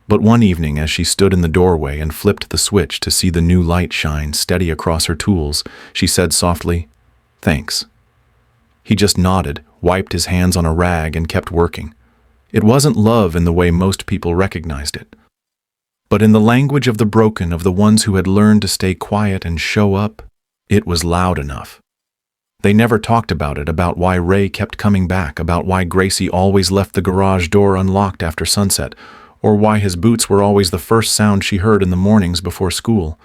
S1: But one evening, as she stood in the doorway and flipped the switch to see the new light shine steady across her tools, she said softly, "Thanks." He just nodded, wiped his hands on a rag, and kept working. It wasn't love in the way most people recognized it, but in the language of the broken, of the ones who had learned to stay quiet and show up, it was loud enough. They never talked about it, about why Ray kept coming back, about why Gracie always left the garage door unlocked after sunset, or why his boots were always the first sound she heard in the mornings before school.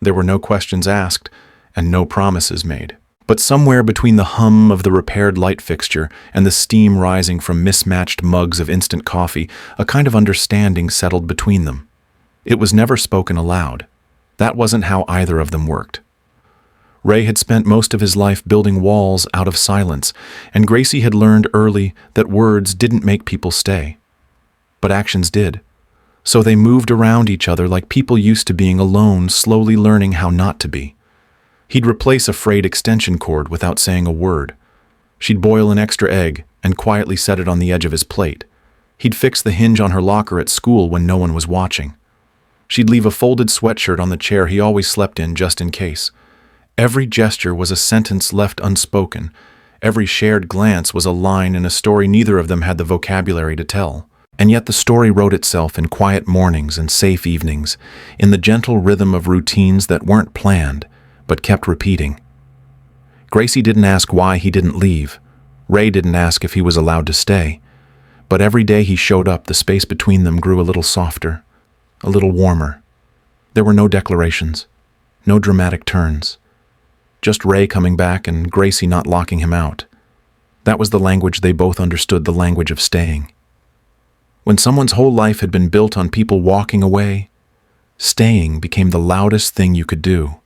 S1: There were no questions asked and no promises made. But somewhere between the hum of the repaired light fixture and the steam rising from mismatched mugs of instant coffee, a kind of understanding settled between them. It was never spoken aloud. That wasn't how either of them worked. Ray had spent most of his life building walls out of silence, and Gracie had learned early that words didn't make people stay. But actions did. So they moved around each other like people used to being alone, slowly learning how not to be. He'd replace a frayed extension cord without saying a word. She'd boil an extra egg and quietly set it on the edge of his plate. He'd fix the hinge on her locker at school when no one was watching. She'd leave a folded sweatshirt on the chair he always slept in just in case. Every gesture was a sentence left unspoken. Every shared glance was a line in a story neither of them had the vocabulary to tell. And yet the story wrote itself in quiet mornings and safe evenings, in the gentle rhythm of routines that weren't planned, but kept repeating. Gracie didn't ask why he didn't leave. Ray didn't ask if he was allowed to stay. But every day he showed up, the space between them grew a little softer, a little warmer. There were no declarations, no dramatic turns. Just Ray coming back and Gracie not locking him out. That was the language they both understood, the language of staying. When someone's whole life had been built on people walking away, staying became the loudest thing you could do.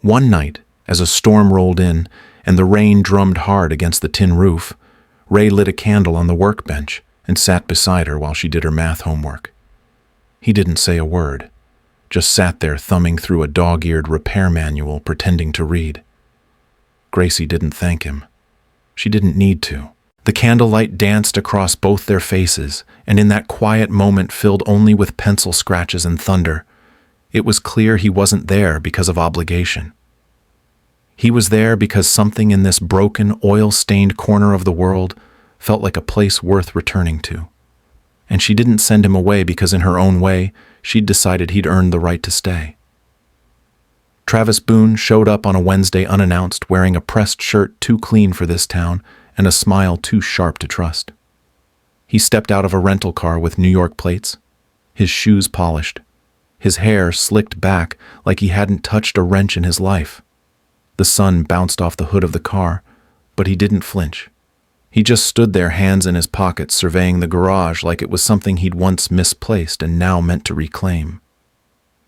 S1: One night, as a storm rolled in and the rain drummed hard against the tin roof, Ray lit a candle on the workbench and sat beside her while she did her math homework. He didn't say a word, just sat there thumbing through a dog-eared repair manual, pretending to read. Gracie didn't thank him. She didn't need to. The candlelight danced across both their faces, and in that quiet moment filled only with pencil scratches and thunder, it was clear he wasn't there because of obligation. He was there because something in this broken, oil-stained corner of the world felt like a place worth returning to. And she didn't send him away because in her own way, she'd decided he'd earned the right to stay. Travis Boone showed up on a Wednesday unannounced, wearing a pressed shirt too clean for this town and a smile too sharp to trust. He stepped out of a rental car with New York plates, his shoes polished, his hair slicked back like he hadn't touched a wrench in his life. The sun bounced off the hood of the car, but he didn't flinch. He just stood there, hands in his pockets, surveying the garage like it was something he'd once misplaced and now meant to reclaim.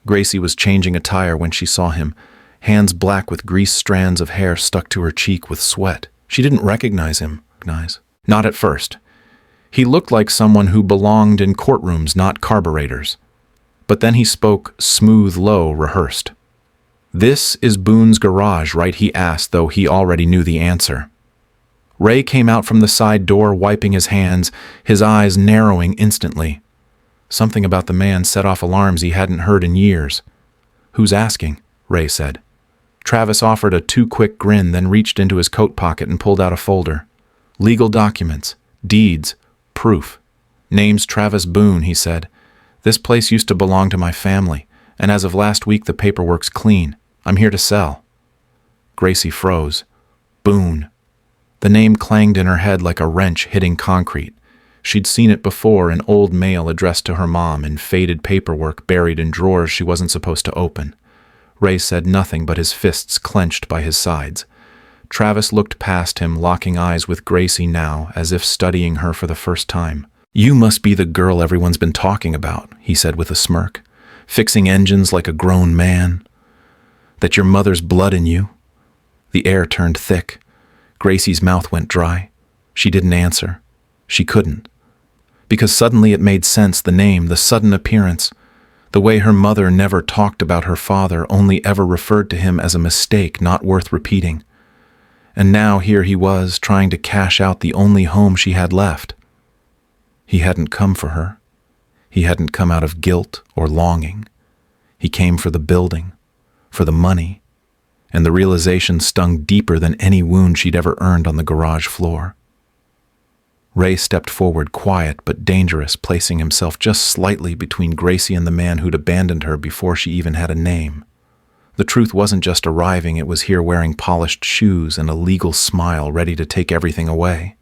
S1: Gracie was changing a tire when she saw him, hands black with greased strands of hair stuck to her cheek with sweat. She didn't recognize him. Not at first. He looked like someone who belonged in courtrooms, not carburetors. But then he spoke smooth, low, rehearsed. "This is Boone's garage, right?" he asked, though he already knew the answer. Ray came out from the side door, wiping his hands, his eyes narrowing instantly. Something about the man set off alarms he hadn't heard in years. "Who's asking?" Ray said. Travis offered a too-quick grin, then reached into his coat pocket and pulled out a folder. "Legal documents, deeds, proof. Name's Travis Boone," he said. "This place used to belong to my family, and as of last week the paperwork's clean. I'm here to sell." Gracie froze. Boone. The name clanged in her head like a wrench hitting concrete. She'd seen it before in old mail addressed to her mom, in faded paperwork buried in drawers she wasn't supposed to open. Ray said nothing, but his fists clenched by his sides. Travis looked past him, locking eyes with Gracie now, as if studying her for the first time. "You must be the girl everyone's been talking about," he said with a smirk. "Fixing engines like a grown man. That your mother's blood in you." The air turned thick. Gracie's mouth went dry. She didn't answer. She couldn't. Because suddenly it made sense, the name, the sudden appearance. The way her mother never talked about her father, only ever referred to him as a mistake not worth repeating. And now here he was, trying to cash out the only home she had left. He hadn't come for her. He hadn't come out of guilt or longing. He came for the building, for the money, and the realization stung deeper than any wound she'd ever earned on the garage floor. Ray stepped forward, quiet but dangerous, placing himself just slightly between Gracie and the man who'd abandoned her before she even had a name. The truth wasn't just arriving, it was here wearing polished shoes and a legal smile ready to take everything away.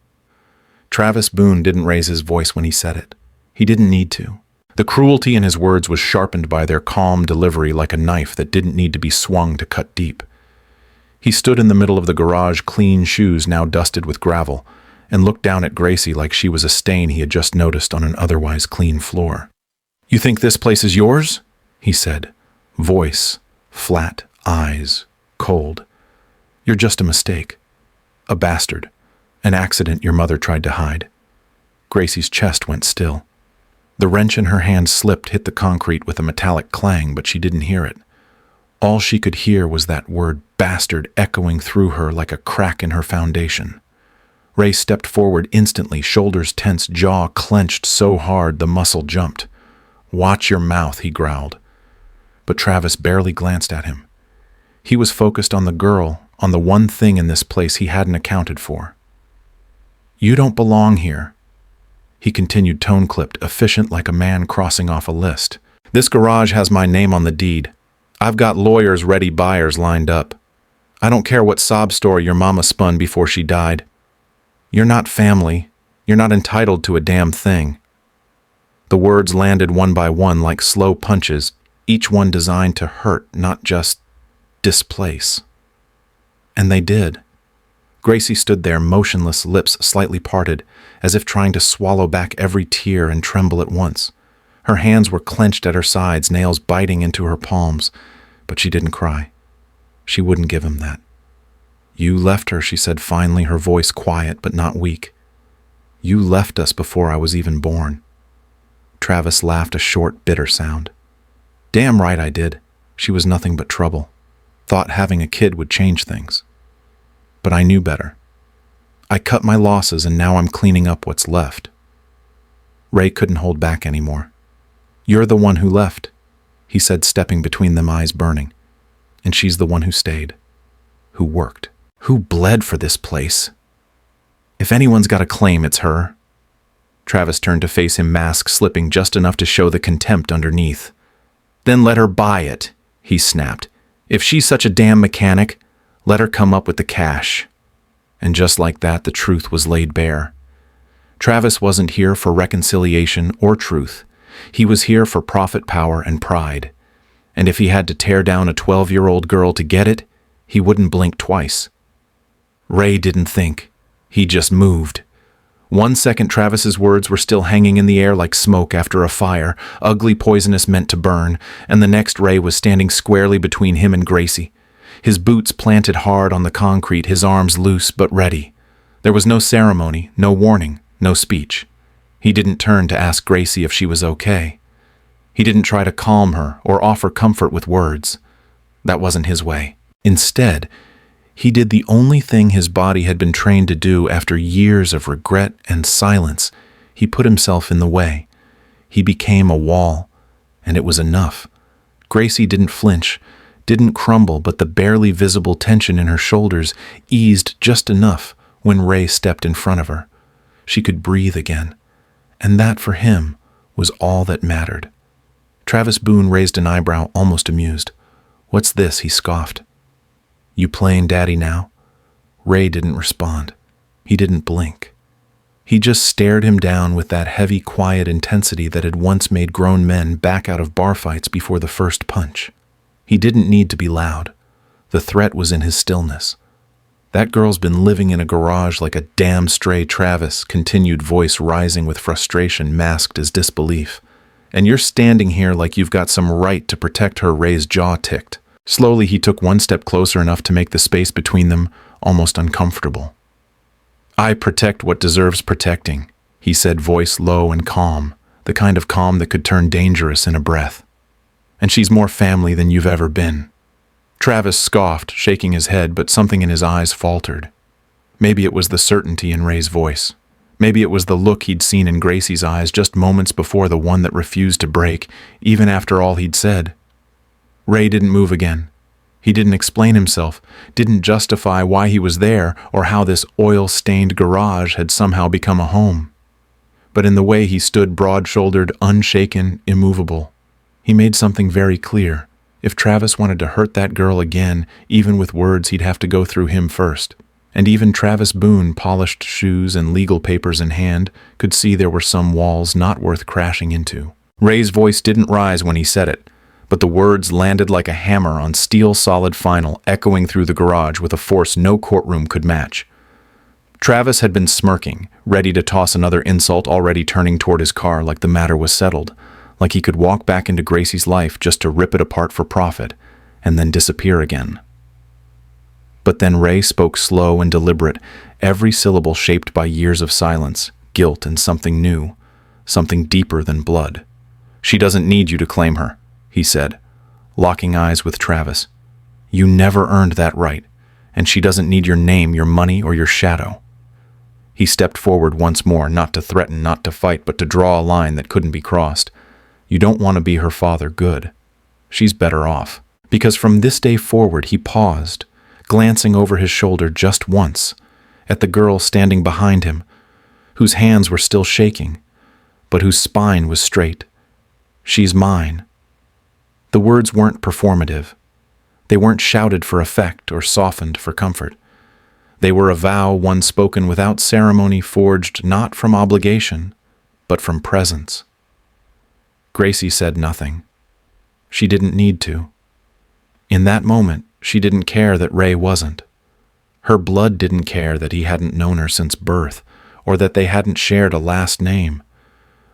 S1: Travis Boone didn't raise his voice when he said it. He didn't need to. The cruelty in his words was sharpened by their calm delivery like a knife that didn't need to be swung to cut deep. He stood in the middle of the garage, clean shoes now dusted with gravel, and looked down at Gracie like she was a stain he had just noticed on an otherwise clean floor. "You think this place is yours?" he said. Voice, flat, eyes, cold. "You're just a mistake. A bastard. An accident your mother tried to hide." Gracie's chest went still. The wrench in her hand slipped, hit the concrete with a metallic clang, but she didn't hear it. All she could hear was that word bastard echoing through her like a crack in her foundation. Ray stepped forward instantly, shoulders tense, jaw clenched so hard the muscle jumped. "Watch your mouth," he growled. But Travis barely glanced at him. He was focused on the girl, on the one thing in this place he hadn't accounted for. "You don't belong here," he continued, tone-clipped, efficient like a man crossing off a list. "This garage has my name on the deed. I've got lawyers ready, buyers lined up. I don't care what sob story your mama spun before she died. You're not family. You're not entitled to a damn thing." The words landed one by one like slow punches, each one designed to hurt, not just displace. And they did. Gracie stood there, motionless, lips slightly parted, as if trying to swallow back every tear and tremble at once. Her hands were clenched at her sides, nails biting into her palms, but she didn't cry. She wouldn't give him that. "You left her," she said finally, her voice quiet but not weak. "You left us before I was even born." Travis laughed, a short, bitter sound. "Damn right I did. She was nothing but trouble. Thought having a kid would change things. But I knew better. I cut my losses and now I'm cleaning up what's left." Ray couldn't hold back anymore. "You're the one who left," he said, stepping between them, eyes burning. "And she's the one who stayed, who worked, who bled for this place. If anyone's got a claim, it's her." Travis turned to face him, mask slipping just enough to show the contempt underneath. "Then let her buy it," he snapped. "If she's such a damn mechanic, let her come up with the cash." And just like that, the truth was laid bare. Travis wasn't here for reconciliation or truth. He was here for profit, power, and pride. And if he had to tear down a 12-year-old girl to get it, he wouldn't blink twice. Ray didn't think. He just moved. 1 second, Travis's words were still hanging in the air like smoke after a fire, ugly, poisonous, meant to burn, and the next Ray was standing squarely between him and Gracie. His boots planted hard on the concrete, his arms loose but ready. There was no ceremony, no warning, no speech. He didn't turn to ask Gracie if she was okay. He didn't try to calm her or offer comfort with words. That wasn't his way. Instead, he did the only thing his body had been trained to do after years of regret and silence. He put himself in the way. He became a wall, and it was enough. Gracie didn't flinch, didn't crumble, but the barely visible tension in her shoulders eased just enough when Ray stepped in front of her. She could breathe again, and that for him was all that mattered. Travis Boone raised an eyebrow, almost amused. "What's this?" he scoffed. "You playing daddy now?" Ray didn't respond. He didn't blink. He just stared him down with that heavy, quiet intensity that had once made grown men back out of bar fights before the first punch. He didn't need to be loud. The threat was in his stillness. "That girl's been living in a garage like a damn stray," Travis, continued, voice rising with frustration masked as disbelief. "And you're standing here like you've got some right to protect her." Ray's jaw ticked. Slowly, he took one step closer, enough to make the space between them almost uncomfortable. "I protect what deserves protecting," he said, voice low and calm, the kind of calm that could turn dangerous in a breath. "And she's more family than you've ever been." Travis scoffed, shaking his head, but something in his eyes faltered. Maybe it was the certainty in Ray's voice. Maybe it was the look he'd seen in Gracie's eyes just moments before, the one that refused to break, even after all he'd said. Ray didn't move again. He didn't explain himself, didn't justify why he was there or how this oil-stained garage had somehow become a home. But in the way he stood, broad-shouldered, unshaken, immovable, he made something very clear. If Travis wanted to hurt that girl again, even with words, he'd have to go through him first. And even Travis Boone, polished shoes and legal papers in hand, could see there were some walls not worth crashing into. Ray's voice didn't rise when he said it, but the words landed like a hammer on steel, solid final, echoing through the garage with a force no courtroom could match. Travis had been smirking, ready to toss another insult, already turning toward his car like the matter was settled, like he could walk back into Gracie's life just to rip it apart for profit, and then disappear again. But then Ray spoke, slow and deliberate, every syllable shaped by years of silence, guilt, and something new, something deeper than blood. "She doesn't need you to claim her," he said, locking eyes with Travis. You never earned that right, and she doesn't need your name, your money, or your shadow." He stepped forward once more, not to threaten, not to fight, but to draw a line that couldn't be crossed. "You don't want to be her father, good. She's better off." Because from this day forward he paused, glancing over his shoulder just once, at the girl standing behind him, whose hands were still shaking, but whose spine was straight. "She's mine." The words weren't performative. They weren't shouted for effect or softened for comfort. They were a vow, one spoken without ceremony, forged not from obligation, but from presence. Gracie said nothing. She didn't need to. In that moment, she didn't care that Ray wasn't. Her blood didn't care that he hadn't known her since birth, or that they hadn't shared a last name.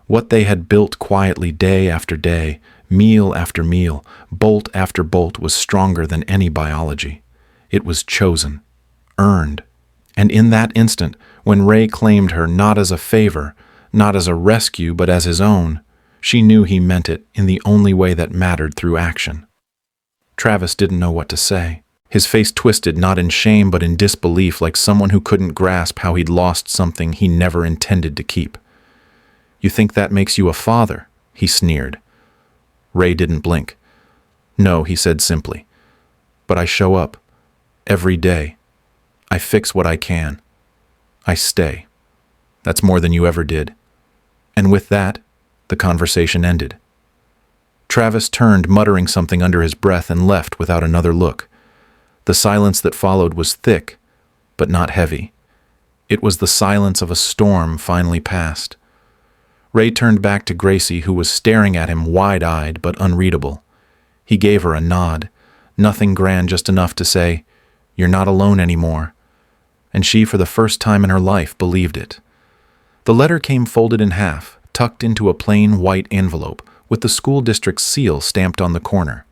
S1: What they had built quietly day after day, meal after meal, bolt after bolt, was stronger than any biology. It was chosen, earned. And in that instant, when Ray claimed her not as a favor, not as a rescue, but as his own, she knew he meant it in the only way that mattered, through action. Travis didn't know what to say. His face twisted, not in shame but in disbelief, like someone who couldn't grasp how he'd lost something he never intended to keep. "You think that makes you a father?" he sneered. Ray didn't blink. "No," he said simply. "But I show up. Every day. I fix what I can. I stay. That's more than you ever did." And with that, the conversation ended. Travis turned, muttering something under his breath, and left without another look. The silence that followed was thick, but not heavy. It was the silence of a storm finally past. Ray turned back to Gracie, who was staring at him wide-eyed but unreadable. He gave her a nod, nothing grand, just enough to say, "You're not alone anymore." And she, for the first time in her life, believed it. The letter came folded in half, tucked into a plain white envelope, with the school district's seal stamped on the corner.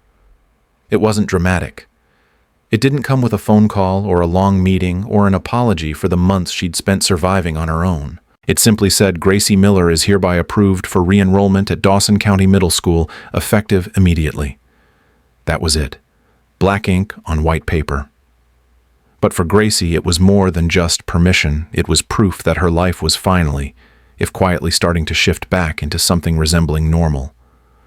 S1: It wasn't dramatic. It didn't come with a phone call or a long meeting or an apology for the months she'd spent surviving on her own. It simply said, "Gracie Miller is hereby approved for re-enrollment at Dawson County Middle School, effective immediately." That was it. Black ink on white paper. But for Gracie, it was more than just permission. It was proof that her life was finally, if quietly, starting to shift back into something resembling normal.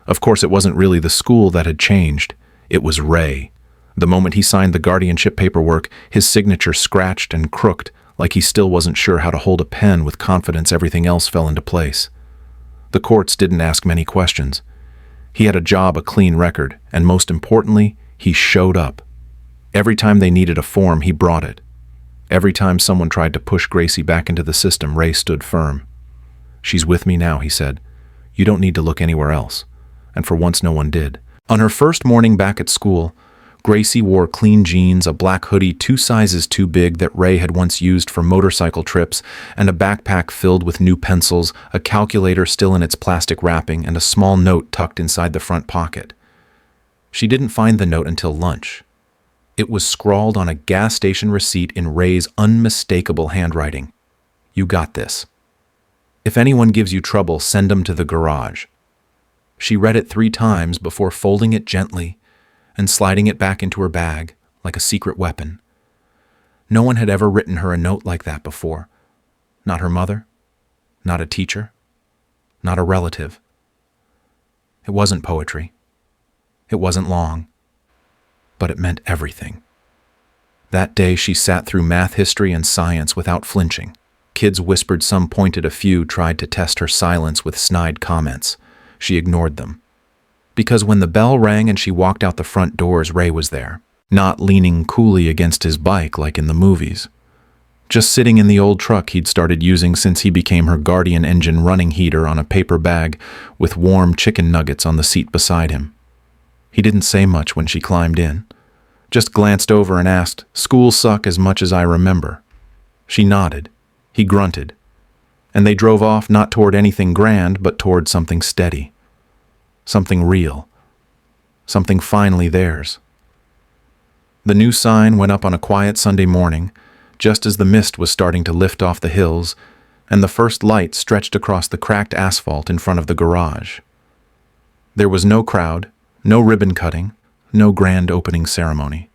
S1: Of course, it wasn't really the school that had changed. It was Ray. The moment he signed the guardianship paperwork, his signature scratched and crooked, like he still wasn't sure how to hold a pen with confidence. Everything else fell into place. The courts didn't ask many questions. He had a job, a clean record, and most importantly, he showed up. Every time they needed a form, he brought it. Every time someone tried to push Gracie back into the system, Ray stood firm. "She's with me now," he said. "You don't need to look anywhere else." And for once, no one did. On her first morning back at school, Gracie wore clean jeans, a black hoodie 2 sizes too big that Ray had once used for motorcycle trips, and a backpack filled with new pencils, a calculator still in its plastic wrapping, and a small note tucked inside the front pocket. She didn't find the note until lunch. It was scrawled on a gas station receipt in Ray's unmistakable handwriting. "You got this. If anyone gives you trouble, send them to the garage." She read it 3 times before folding it gently and sliding it back into her bag like a secret weapon. No one had ever written her a note like that before. Not her mother, not a teacher, not a relative. It wasn't poetry. It wasn't long, but it meant everything. That day she sat through math, history, and science without flinching. Kids whispered, some pointed, a few tried to test her silence with snide comments. She ignored them. Because when the bell rang and she walked out the front doors, Ray was there, not leaning coolly against his bike like in the movies. Just sitting in the old truck he'd started using since he became her guardian engine, running heater on a paper bag with warm chicken nuggets on the seat beside him. He didn't say much when she climbed in, just glanced over and asked, "School suck as much as I remember?" She nodded. He grunted. And they drove off, not toward anything grand, but toward something steady. Something real. Something finally theirs. The new sign went up on a quiet Sunday morning, just as the mist was starting to lift off the hills, and the first light stretched across the cracked asphalt in front of the garage. There was no crowd, no ribbon cutting, no grand opening ceremony.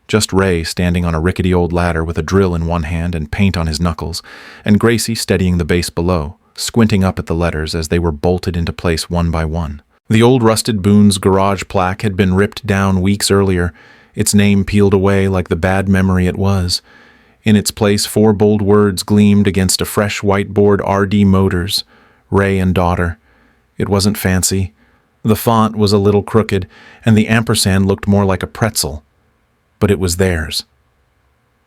S1: Just Ray standing on a rickety old ladder with a drill in one hand and paint on his knuckles, and Gracie steadying the base below, squinting up at the letters as they were bolted into place one by one. The old rusted Boone's garage plaque had been ripped down weeks earlier, its name peeled away like the bad memory it was. In its place, 4 bold words gleamed against a fresh whiteboard: RD Motors, Ray and daughter. It wasn't fancy. The font was a little crooked, and the ampersand looked more like a pretzel. But it was theirs.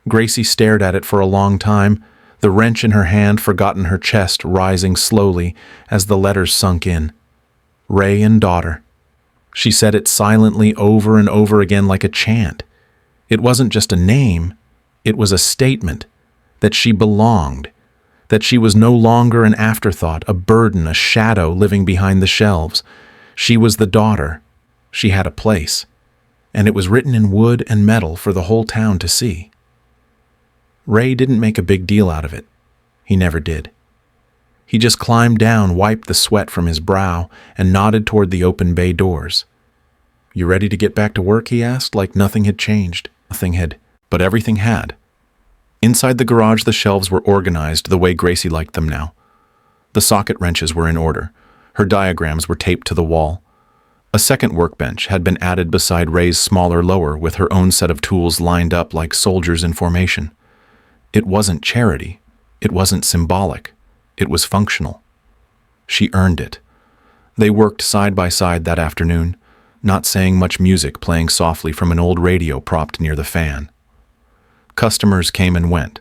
S1: Gracie stared at it for a long time, the wrench in her hand forgotten her chest rising slowly as the letters sunk in. Ray and daughter. She said it silently over and over again like a chant. It wasn't just a name, it was a statement that she belonged, that she was no longer an afterthought, a burden, a shadow living behind the shelves. She was the daughter. She had a place, and it was written in wood and metal for the whole town to see. Ray didn't make a big deal out of it. He never did. He just climbed down, wiped the sweat from his brow, and nodded toward the open bay doors. "You ready to get back to work?" he asked, like nothing had changed. But everything had. Inside the garage, the shelves were organized the way Gracie liked them now. The socket wrenches were in order. Her diagrams were taped to the wall. A second workbench had been added beside Ray's smaller lower, with her own set of tools lined up like soldiers in formation. It wasn't charity. It wasn't symbolic. It was functional. She earned it. They worked side by side that afternoon, not saying much, music playing softly from an old radio propped near the fan. Customers came and went.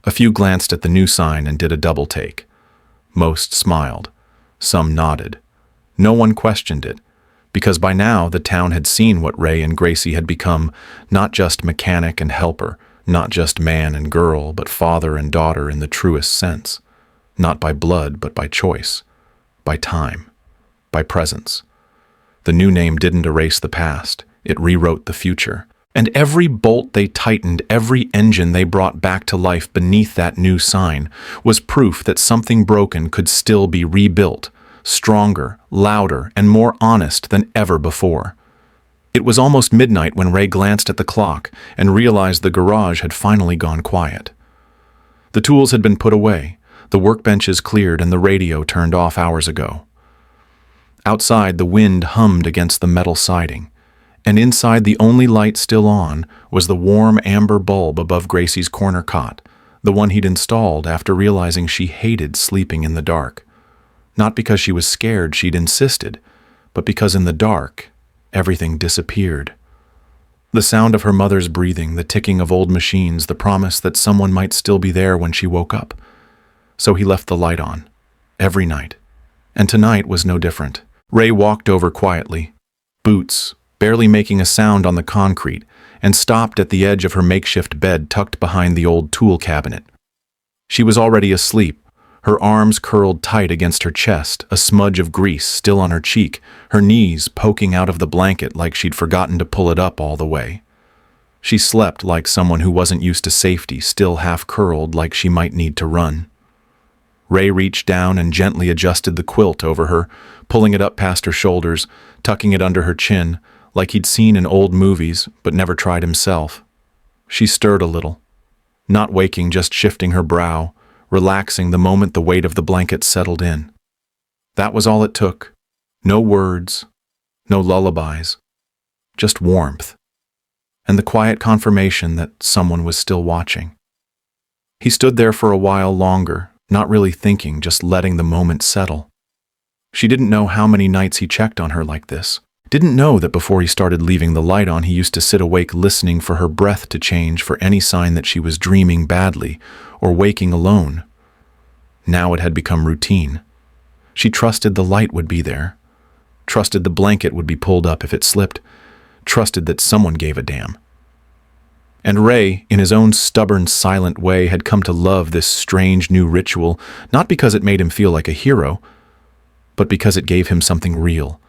S1: A few glanced at the new sign and did a double take. Most smiled. Some nodded. No one questioned it, because by now the town had seen what Ray and Gracie had become, not just mechanic and helper, not just man and girl, but father and daughter in the truest sense. Not by blood, but by choice, by time, by presence. The new name didn't erase the past, it rewrote the future. And every bolt they tightened, every engine they brought back to life beneath that new sign, was proof that something broken could still be rebuilt, stronger, louder, and more honest than ever before. It was almost midnight when Ray glanced at the clock and realized the garage had finally gone quiet. The tools had been put away, the workbenches cleared, and the radio turned off hours ago. Outside, the wind hummed against the metal siding, and inside, the only light still on was the warm amber bulb above Gracie's corner cot, the one he'd installed after realizing she hated sleeping in the dark. Not because she was scared, she'd insisted, but because in the dark, everything disappeared. The sound of her mother's breathing, the ticking of old machines, the promise that someone might still be there when she woke up. So he left the light on, every night. And tonight was no different. Ray walked over quietly, boots barely making a sound on the concrete, and stopped at the edge of her makeshift bed tucked behind the old tool cabinet. She was already asleep, her arms curled tight against her chest, a smudge of grease still on her cheek, her knees poking out of the blanket like she'd forgotten to pull it up all the way. She slept like someone who wasn't used to safety, still half curled like she might need to run. Ray reached down and gently adjusted the quilt over her, pulling it up past her shoulders, tucking it under her chin, like he'd seen in old movies but never tried himself. She stirred a little, not waking, just shifting her brow, relaxing the moment the weight of the blanket settled in. That was all it took. No words, no lullabies, just warmth, and the quiet confirmation that someone was still watching. He stood there for a while longer, not really thinking, just letting the moment settle. She didn't know how many nights he checked on her like this. Didn't know that before he started leaving the light on, he used to sit awake listening for her breath to change, for any sign that she was dreaming badly or waking alone. Now it had become routine. She trusted the light would be there, trusted the blanket would be pulled up if it slipped, trusted that someone gave a damn. And Ray, in his own stubborn, silent way, had come to love this strange new ritual, not because it made him feel like a hero, but because it gave him something real,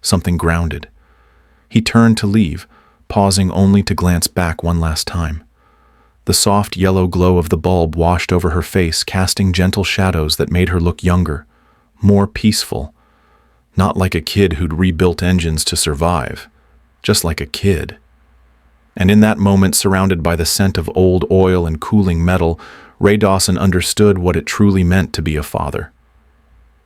S1: something grounded. He turned to leave, pausing only to glance back one last time. The soft yellow glow of the bulb washed over her face, casting gentle shadows that made her look younger, more peaceful. Not like a kid who'd rebuilt engines to survive, just like a kid. And in that moment, surrounded by the scent of old oil and cooling metal, Ray Dawson understood what it truly meant to be a father.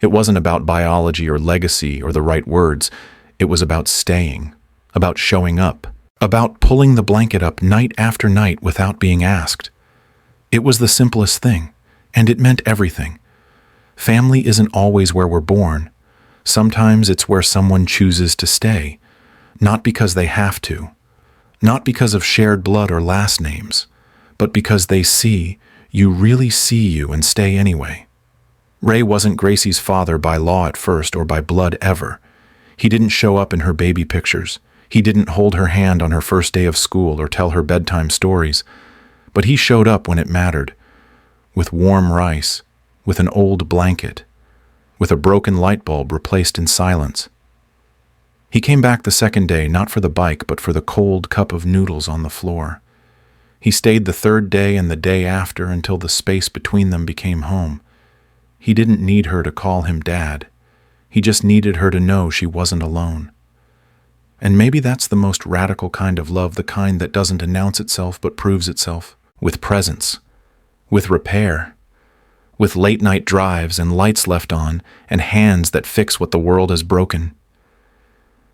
S1: It wasn't about biology or legacy or the right words. It was about staying, about showing up, about pulling the blanket up night after night without being asked. It was the simplest thing, and it meant everything. Family isn't always where we're born. Sometimes it's where someone chooses to stay, not because they have to, not because of shared blood or last names, but because they see, you really see you and stay anyway. Ray wasn't Gracie's father by law at first or by blood ever. He didn't show up in her baby pictures. He didn't hold her hand on her first day of school or tell her bedtime stories. But he showed up when it mattered, with warm rice, with an old blanket, with a broken light bulb replaced in silence. He came back the second day, not for the bike, but for the cold cup of noodles on the floor. He stayed the third day and the day after until the space between them became home. He didn't need her to call him Dad. He just needed her to know she wasn't alone. And maybe that's the most radical kind of love, the kind that doesn't announce itself but proves itself, with presence, with repair, with late-night drives and lights left on and hands that fix what the world has broken.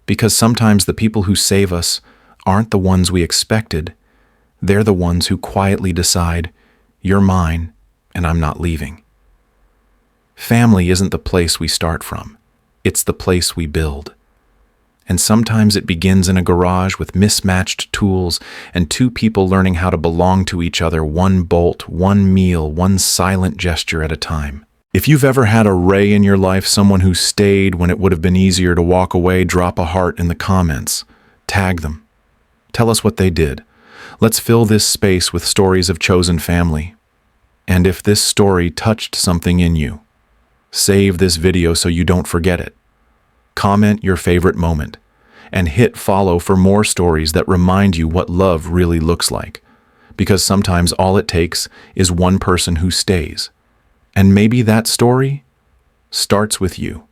S1: Because sometimes the people who save us aren't the ones we expected. They're the ones who quietly decide, you're mine and I'm not leaving. Family isn't the place we start from. It's the place we build. And sometimes it begins in a garage with mismatched tools and two people learning how to belong to each other, one bolt, one meal, one silent gesture at a time. If you've ever had a Ray in your life, someone who stayed when it would have been easier to walk away, drop a heart in the comments. Tag them. Tell us what they did. Let's fill this space with stories of chosen family. And if this story touched something in you, save this video so you don't forget it. Comment your favorite moment, and hit follow for more stories that remind you what love really looks like. Because sometimes all it takes is one person who stays. And maybe that story starts with you.